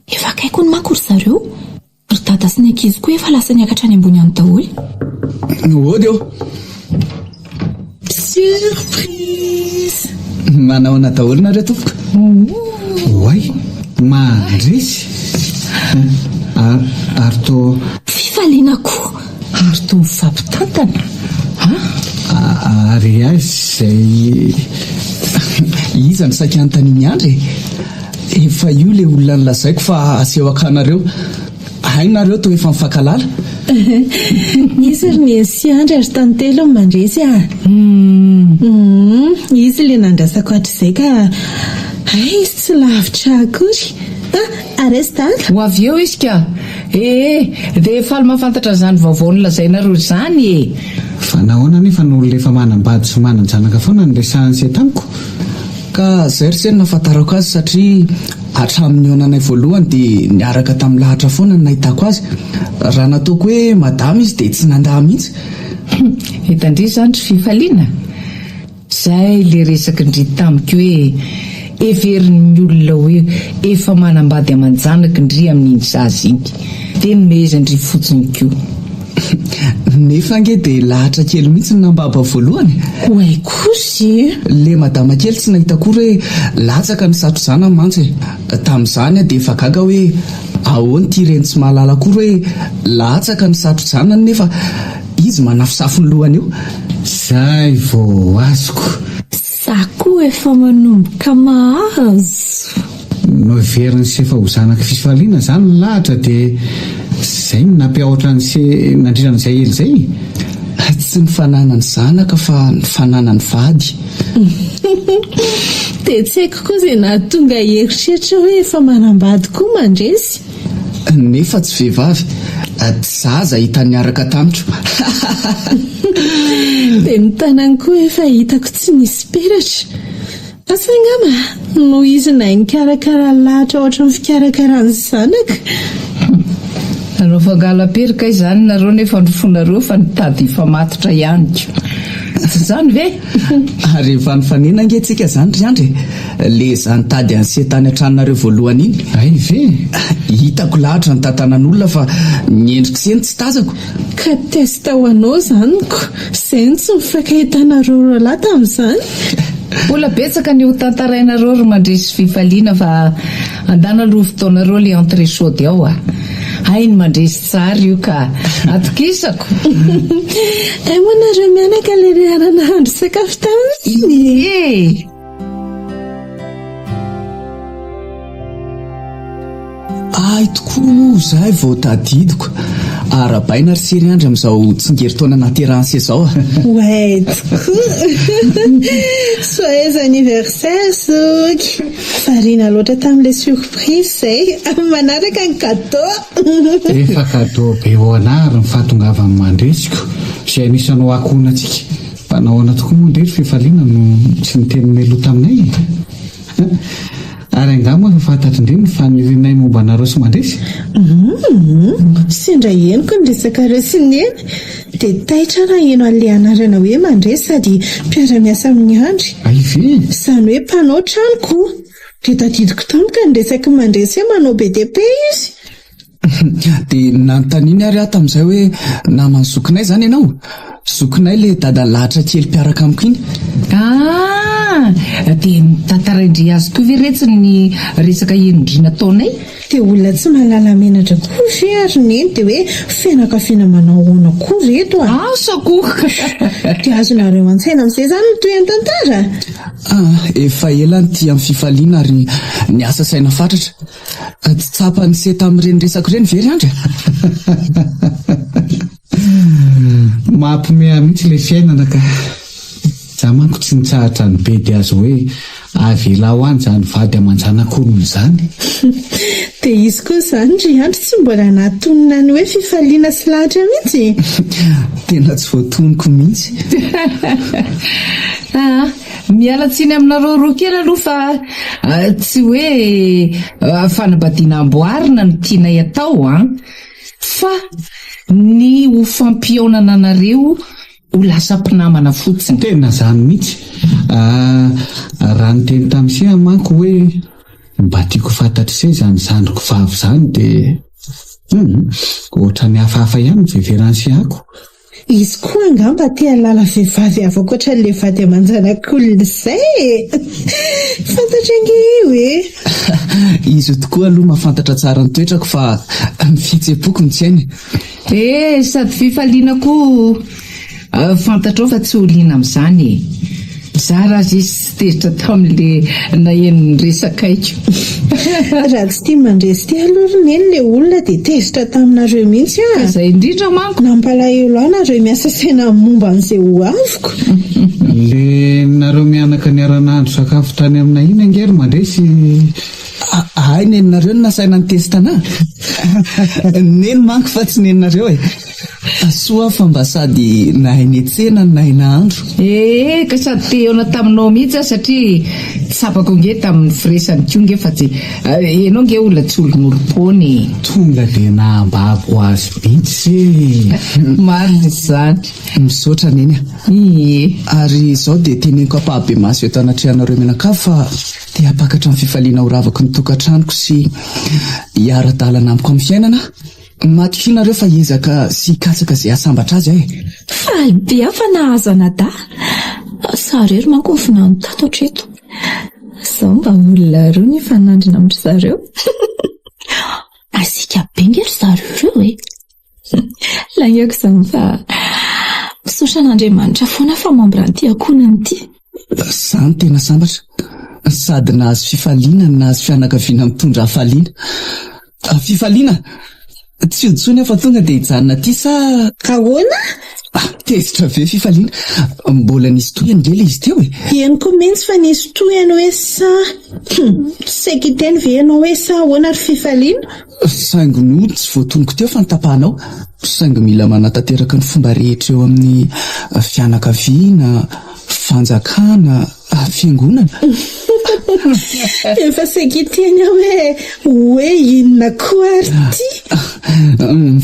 Speaker 4: Efa akaiko ny manko ry zareo. Ry dada sy ny ankizy koa efa lasa niakatra any ambony any daholo.
Speaker 6: Ody eo.
Speaker 5: Surprise!
Speaker 6: Manao daholo nareo tompoko.
Speaker 2: Oay, mandresy. Ary to
Speaker 4: Fifaliana koa.
Speaker 3: Ary to mifampitantana.
Speaker 2: Ary azy zay
Speaker 6: Iza ny saika anontaniany andry. Efa io le olona nilazaiko fa aseho akanareo. Hainareo to efa mifankalala.
Speaker 5: Izy ry niensy andry ary tantelo ny mandresy Izy le nandrasako hatr'izay ka izy tsy lavitra akory. Ary estaka
Speaker 3: Ho avy eo izy ka. Dia faly mahafantatra zany vaovao nolazainareo zany e.
Speaker 2: fa nahoana nefa n'olona efa manambady sy manan-janaka foana ny resahany sy tamiko.
Speaker 6: Ka zay ry seny nahafantarako azy satria hatramin'ny onanay voalohany dia niaraka tamin'ny lahatra foana ny nahitako azy. Raha nataoko hoe madama izy dia tsy nandaha mihitsy.
Speaker 3: Hitandry zany fifaliana. Zay le resaky indrity tamiko hoe Everin'ny olona hoe efa manambady aman-janaka ndry amin'iny zaza iny. Dia nomeza ndry fotsiny koa.
Speaker 6: Nefa nge dia lahatra kely mihitsy ny nambaba voalohany.
Speaker 5: Hoay kozy
Speaker 6: Le madama kely tsy nahita kory hoe latsaka ny satrozana mantsy. Tamin'izany dia efa gaga hoe ahoany ty reny tsy mahalala kory hoe latsaka ny satrozanany nefa izy manafosafo ny lohany io.
Speaker 2: Zay vao azoko.
Speaker 4: Za koa efa manomboka mahazo.
Speaker 2: No veriny sy efa ho zanaka fisifaliana zany ny lahatra dia izay no nampiaotra ny se nandrinan'izay ely izay.
Speaker 6: Tsy ny fananany zanaka fa ny fananany vady.
Speaker 5: dia tsy haiko koa izay nahatonga heritreritra hoe efa manambady koa mandresy.
Speaker 6: Nefa tsy vehivavy, zaza hita niaraka tamitro.
Speaker 5: dia ny tanany koa efa hitako tsy nisy peratra. Asa angama no izy na nikarakara lahatra ohatra ny fikarakarany zanaka.
Speaker 3: Nareo fangala-perika izany nareo nefa nofonareo fa nitady efa matotra ihany ko. Tsy izany ve?
Speaker 6: Ary efa nifanena angentsika izany ry Andry. Le izany tady an'se tany an-tranonareo voalohany iny.
Speaker 2: Ay ve?
Speaker 6: Hitako lahatra ny tantanan'olona fa nyendrika seny tsy tazako.
Speaker 5: Ka testa ho anao zaniko. Izay ny tsy mifakahitanareo roalahy tamin'izany.
Speaker 3: Mbola betsaka ny ho tantarainareo ry mandresy fifaliana fa andana aloha fotoanareo le entresody ao a. Hay ny mandresy tsara io ka atokisako.
Speaker 5: Ay moanareo mianaka le reharana handro sakafo taminy.
Speaker 6: Ay tokoa zahay vao tadidiko. Arabaina ry sery Andry amin'izao tsingerin-taona naterahany izao.
Speaker 5: Ouais, joyeux anniversaire Zoky. Farina loatra tamin'ilay surprise izay. Manaraka ny cadeau.
Speaker 2: Efa cadeau be ho anahy ny fahatongavan'ny mandresiko izay anisanao akohonantsika. Fa nahoana tokoa moa ndrery fifaliana no tsy niteny meloa taminay. Ary angamba fa fantatry indrindra fa nirinay momba anareo sy mandresy.
Speaker 5: Sindra henoko ny resaka reo sy neny. Dia taitra raha eno an'ilay anarana hoe mandresy sady mpiara-miasa amin'ny Andry.
Speaker 2: Ay ve?
Speaker 5: Izany hoe mpanao tranoko. Dia tadidiko tampoka ny resaka mandresy hoe manao BDP izy.
Speaker 6: Dia nanontaniany ary aho tamin'izay hoe namany zokinay izany ianao. Zokinay le dadan'ny lahatra kely mpiaraka amiko iny.
Speaker 3: Dia mitantaraindry azy koa ve retsy ny resaka henondriana taonay.
Speaker 5: Dia olona tsy mahalala menatra koa ary neny dia hoe fianakaviana manao ahoana koa reto a.
Speaker 3: Asa koa.
Speaker 5: Dia azonareo an-tsaina amin'izay izany no toy ny tantara.
Speaker 6: Efa ela ny tia amin'ny fifaliana ary ny asa saina fatratra. Tsy tsapa ny se tamin'ireny resako ireny very Andry.
Speaker 2: Mampomea mihitsy ilay fiainana ka. Za manko tsy nitsahatra ny be dia azo hoe avela ho any izany vady aman-janak'olona izany.
Speaker 5: Dia izy koa izany ry Andry tsy mbola nahatonona ny hoe fifaliana sy lahatra mihitsy.
Speaker 6: Tena tsy voatonoko mihitsy.
Speaker 3: Miala tsiny aminareo roa kely aloha fa tsy hoe fanambadiana amboarina no tianay atao fa ny ho fampionana anareo ho lasa mpinamana fotsiny.
Speaker 2: Tena izany mihitsy. Raha niteny tamin'isika manko hoe mba tiako fantatra izay izany zandriko vavy izany dia ohatra ny hafahafa ihany miveveran'ny siako.
Speaker 5: Izy koa angamba tia lala vehivavy avokoatra n'ilay vady aman-janak'olona izay. Fantatra ange hoe.
Speaker 6: Izy tokoa aloha mahafantatra tsara ny toetrako fa ny fihetseham-poko ny tsainy.
Speaker 3: Sady fifaliana koa fantatrao fa tsy oliana amin'izany. Za raha izy tsy teritra tamin'ilay nahenony resaka aiko.
Speaker 5: Raha tsy tia mandresy tia aloha neny ilay olona dia teritra taminareo mihitsy a.
Speaker 3: Izay indrindra manko.
Speaker 5: Nampalahelo ahy nareo miasa saina momba an'izay ho aviko.
Speaker 2: Le nareo mianaka niara-nahandro sakafo tany aminay iny angery mandresy.
Speaker 6: Ay, neninareo no nasaina ny testana. Neny manko fa tsy neninareo e. Soa fa mba sady nahainy tsena no nahaina andro.
Speaker 3: Ka sady te eona taminao mihitsy satria tsapako nge tamin'ny firesany ko nge fa tsy enao nge olona tsy olon'olom-pony.
Speaker 2: Tonga dia nahambabo azy mihitsy.
Speaker 3: Marina izany.
Speaker 6: Misaotra neny a. Ary izao dia teneniko ampahabe maso eto anatrehanareo menakavo fa te hapakatra amin'ny fifaliana ho ravako ny tokantranoko sy hiara-dalana amiko amin'ny fiainana. Matokinareo fa hiezaka sy hikatsaka izay asambatra azy ahy.
Speaker 4: Faly be afa nahazo anada. Sarery manko ny finano tato hatreto. Izao mba olona roa ny fanandrina amin'ny zareo. Asika bengely zareo e. Langiako izany fa misaotra an'Andriamanitra foana fa mampiranty akonany ity.
Speaker 6: Izany tena sambatra. Sady nahazo fifaliana nahazo fianakaviana mitondra hafaliana. Fifaliana? Tsy odsony afa tonga dia hijanona ty sa...
Speaker 5: Ahoana?
Speaker 6: Tezitra ve fifaliana? Mbola nisy tohany ndrela izy teo e.
Speaker 5: Henoko mihitsy fa nisy tohany hoe sa... Saika iteny ve ianao hoe sa ahoana ry fifaliana?
Speaker 6: Saingy no tsy voatonoko teo fa nitapahanao. Saingy mila manatanteraka ny fomba rehetra eo amin'ny fianakaviana, fanjakana, fiangonana.
Speaker 5: Efa saika iteny hoe inona koa ary ty?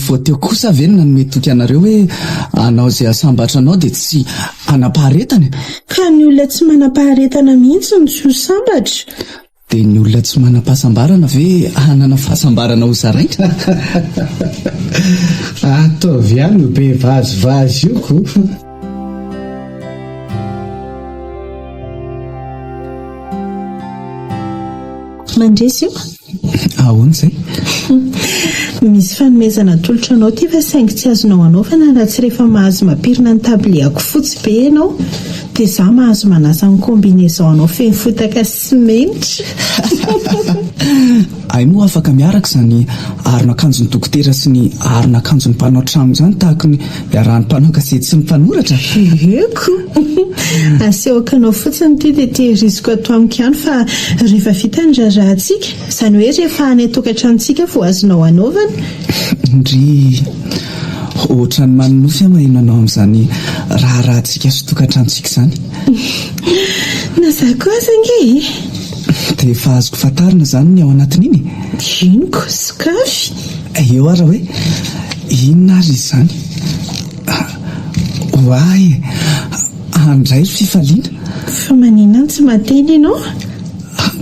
Speaker 6: Vao teo kosa ve no nanome toky anareo hoe anao izay asambatra anao dia tsy anapaharetana.
Speaker 5: Ka ny olona tsy manapaharetana mihitsy no tsy ho sambatra.
Speaker 6: Dia ny olona tsy manam-pahasambarana ve hanana fahasambarana ho zaraina?
Speaker 2: Ataovy ihany no be vazivazy io ko.
Speaker 5: Mandresy io?
Speaker 6: Ahoana izay?
Speaker 5: Misy fanomezana tolotra anao ty fa saingy tsy azonao anao fa na tsy rehefa mahazo mampirina ny tabliako fotsy be ianao dia za mahazo manasa ny kombinezao anao feno fotaka sy simenitra.
Speaker 6: Ay moa afaka miaraka izany aron'akanjon'ny dokotera sy ny aron'akanjon'ny mpanao trano izany tahaka ny iarahan'ny mpanao gazety sy ny mpanoratra.
Speaker 5: Eko. Asehoko anao fotsiny ty dia tehiriziko ato amiko ihany fa rehefa vita ny rahantsika izany hoe rehefa any tokantranontsika vao azonao anaovana.
Speaker 6: Ndry ohatra ny manonofy maheno anao amin'izany rahantsika sy tokantranontsika izany.
Speaker 5: Naza koa zange?
Speaker 6: Dia efa azoko fantarina izany ny ao anatin'iny.
Speaker 5: Inoko sokafy?
Speaker 6: Eo ara hoe inona ary izany? Hoay andray ry fifaliana.
Speaker 5: Fa maninona tsy mateny ianao?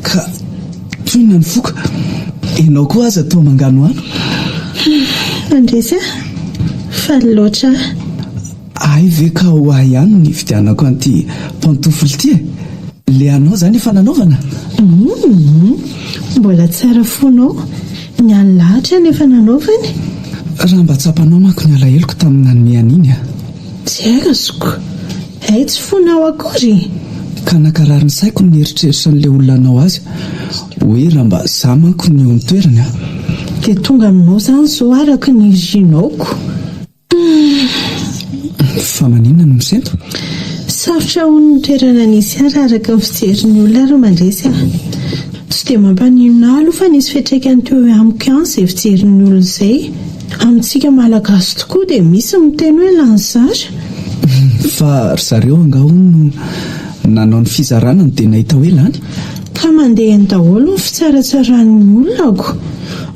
Speaker 6: Ka toina ny foka. Ianao koa aza toa mangano ano.
Speaker 5: Andresy faly loatra.
Speaker 6: Ay ve ka hoay ihany ny vidianako an'ity pantofolo ity e? Le anao izany efa nanaovana?
Speaker 5: Mbola tsara fonao. Ny any lahatra nefa nanaovany.
Speaker 6: Raha mba tsapanao manko ny alahelo tamin'ny nanome an'iny a.
Speaker 5: Tsy arazoko. Ay tsy fonao akory.
Speaker 6: Ka nakarary ny saiko ny eritreritra n'ilay olona anao azy hoe raha mba za manko ny eo amin'ny toerany a.
Speaker 5: Dia tonga aminao izany zao araka ny rizinaoko.
Speaker 6: Fa maninona no misento?
Speaker 5: Sarotra ho ny toerana nisy ara araka ny fijerin'ny olona ary mandresy a. Tsy dia mampaninona aloha fa nisy fiantraikany teo amiko ihany izay fijerin'ny olona izay. Amintsika malagasy tokoa dia misy miteny hoe lanzara.
Speaker 6: Fa ry zareo angao no nanao ny fizarana dia nahita hoe lany.
Speaker 5: Ka mandeha ny daholo ny fitsaratsarany olonako.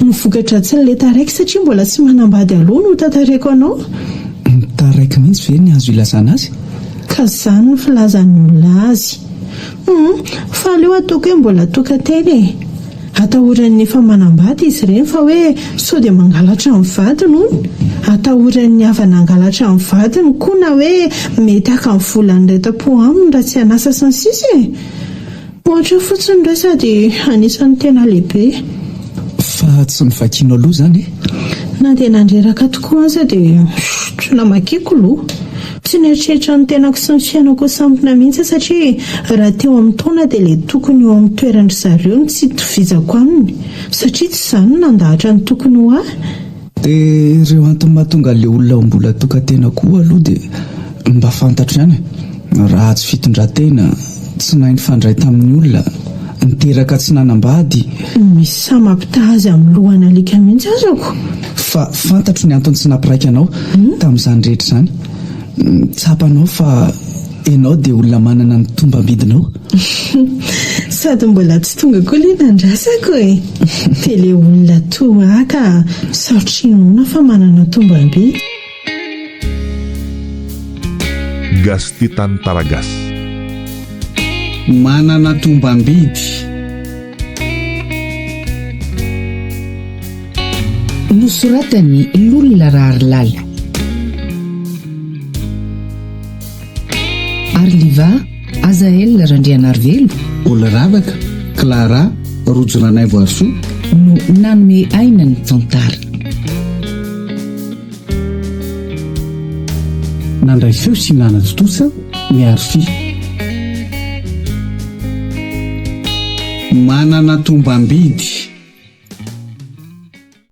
Speaker 5: Ny vokatra tsy ny leta raiky satria mbola tsy manambady aloha no tantareko anao.
Speaker 6: Taraiky mihitsy ve ny azo ilazana azy?
Speaker 5: Ka izany ny filazan'ny olona azy. Fa aleo ataoko hoe mbola tokanteny e. Atahoran'ny efa manambady izy ireny fa hoe sao dia mangalatra amin'ny vadiny hono. Atahoran'ny havana angalatra amin'ny vadiny koa na hoe mety haka amin'ny volany reta-po aminy raha tsy hanasa sy ny sisa e. Ohatra fotsiny indray sady anisan'ny tena lehibe.
Speaker 6: Fa tsy mivakianao aloha izany e?
Speaker 5: Na dia nandreraka tokoa aza dia tsy namakiko loha. Tsy nieritreritra ny tenako sy ny fiainako sampona mihitsy satria raha teo amin'ny taona dia ilay tokony eo amin'ny toerandry zareo no tsy tovizako aminy satria tsy izany nandahatra ny tokony ho ahy.
Speaker 6: Dia ireo antony mahatonga ilay olona mbola tokantena koa aloha dia mba fantatro ihany raha tsy fitondran-tena tsy nahay nifandray tamin'ny olona niteraka tsy nanambady.
Speaker 5: Misy samampitahazy amin'ny lohana alika mihitsy azako.
Speaker 6: Fa fantatro ny antony tsy nampiraika anao tamin'izany rehetra izany. Tsapanao fa ianao dia olona manana ny tombam-bidinao.
Speaker 5: Sady mbola tsy tonga koa ilay nandrasako e. Dia ilay olona toa ka sarotrinoina fa manana tombam-bidy.
Speaker 1: Gasty Tany Taragasy.
Speaker 2: Manana tombam-bidy.
Speaker 3: Nosoratany Lolona Rarilala. Arliva Azael Randrianarivelo
Speaker 2: Oloravaka Clara Rojoranay Voarsoa
Speaker 3: no nanome aina ny tantara.
Speaker 2: Nandray feo sy nanatotosa miaro fi. Manana tombam-bidy.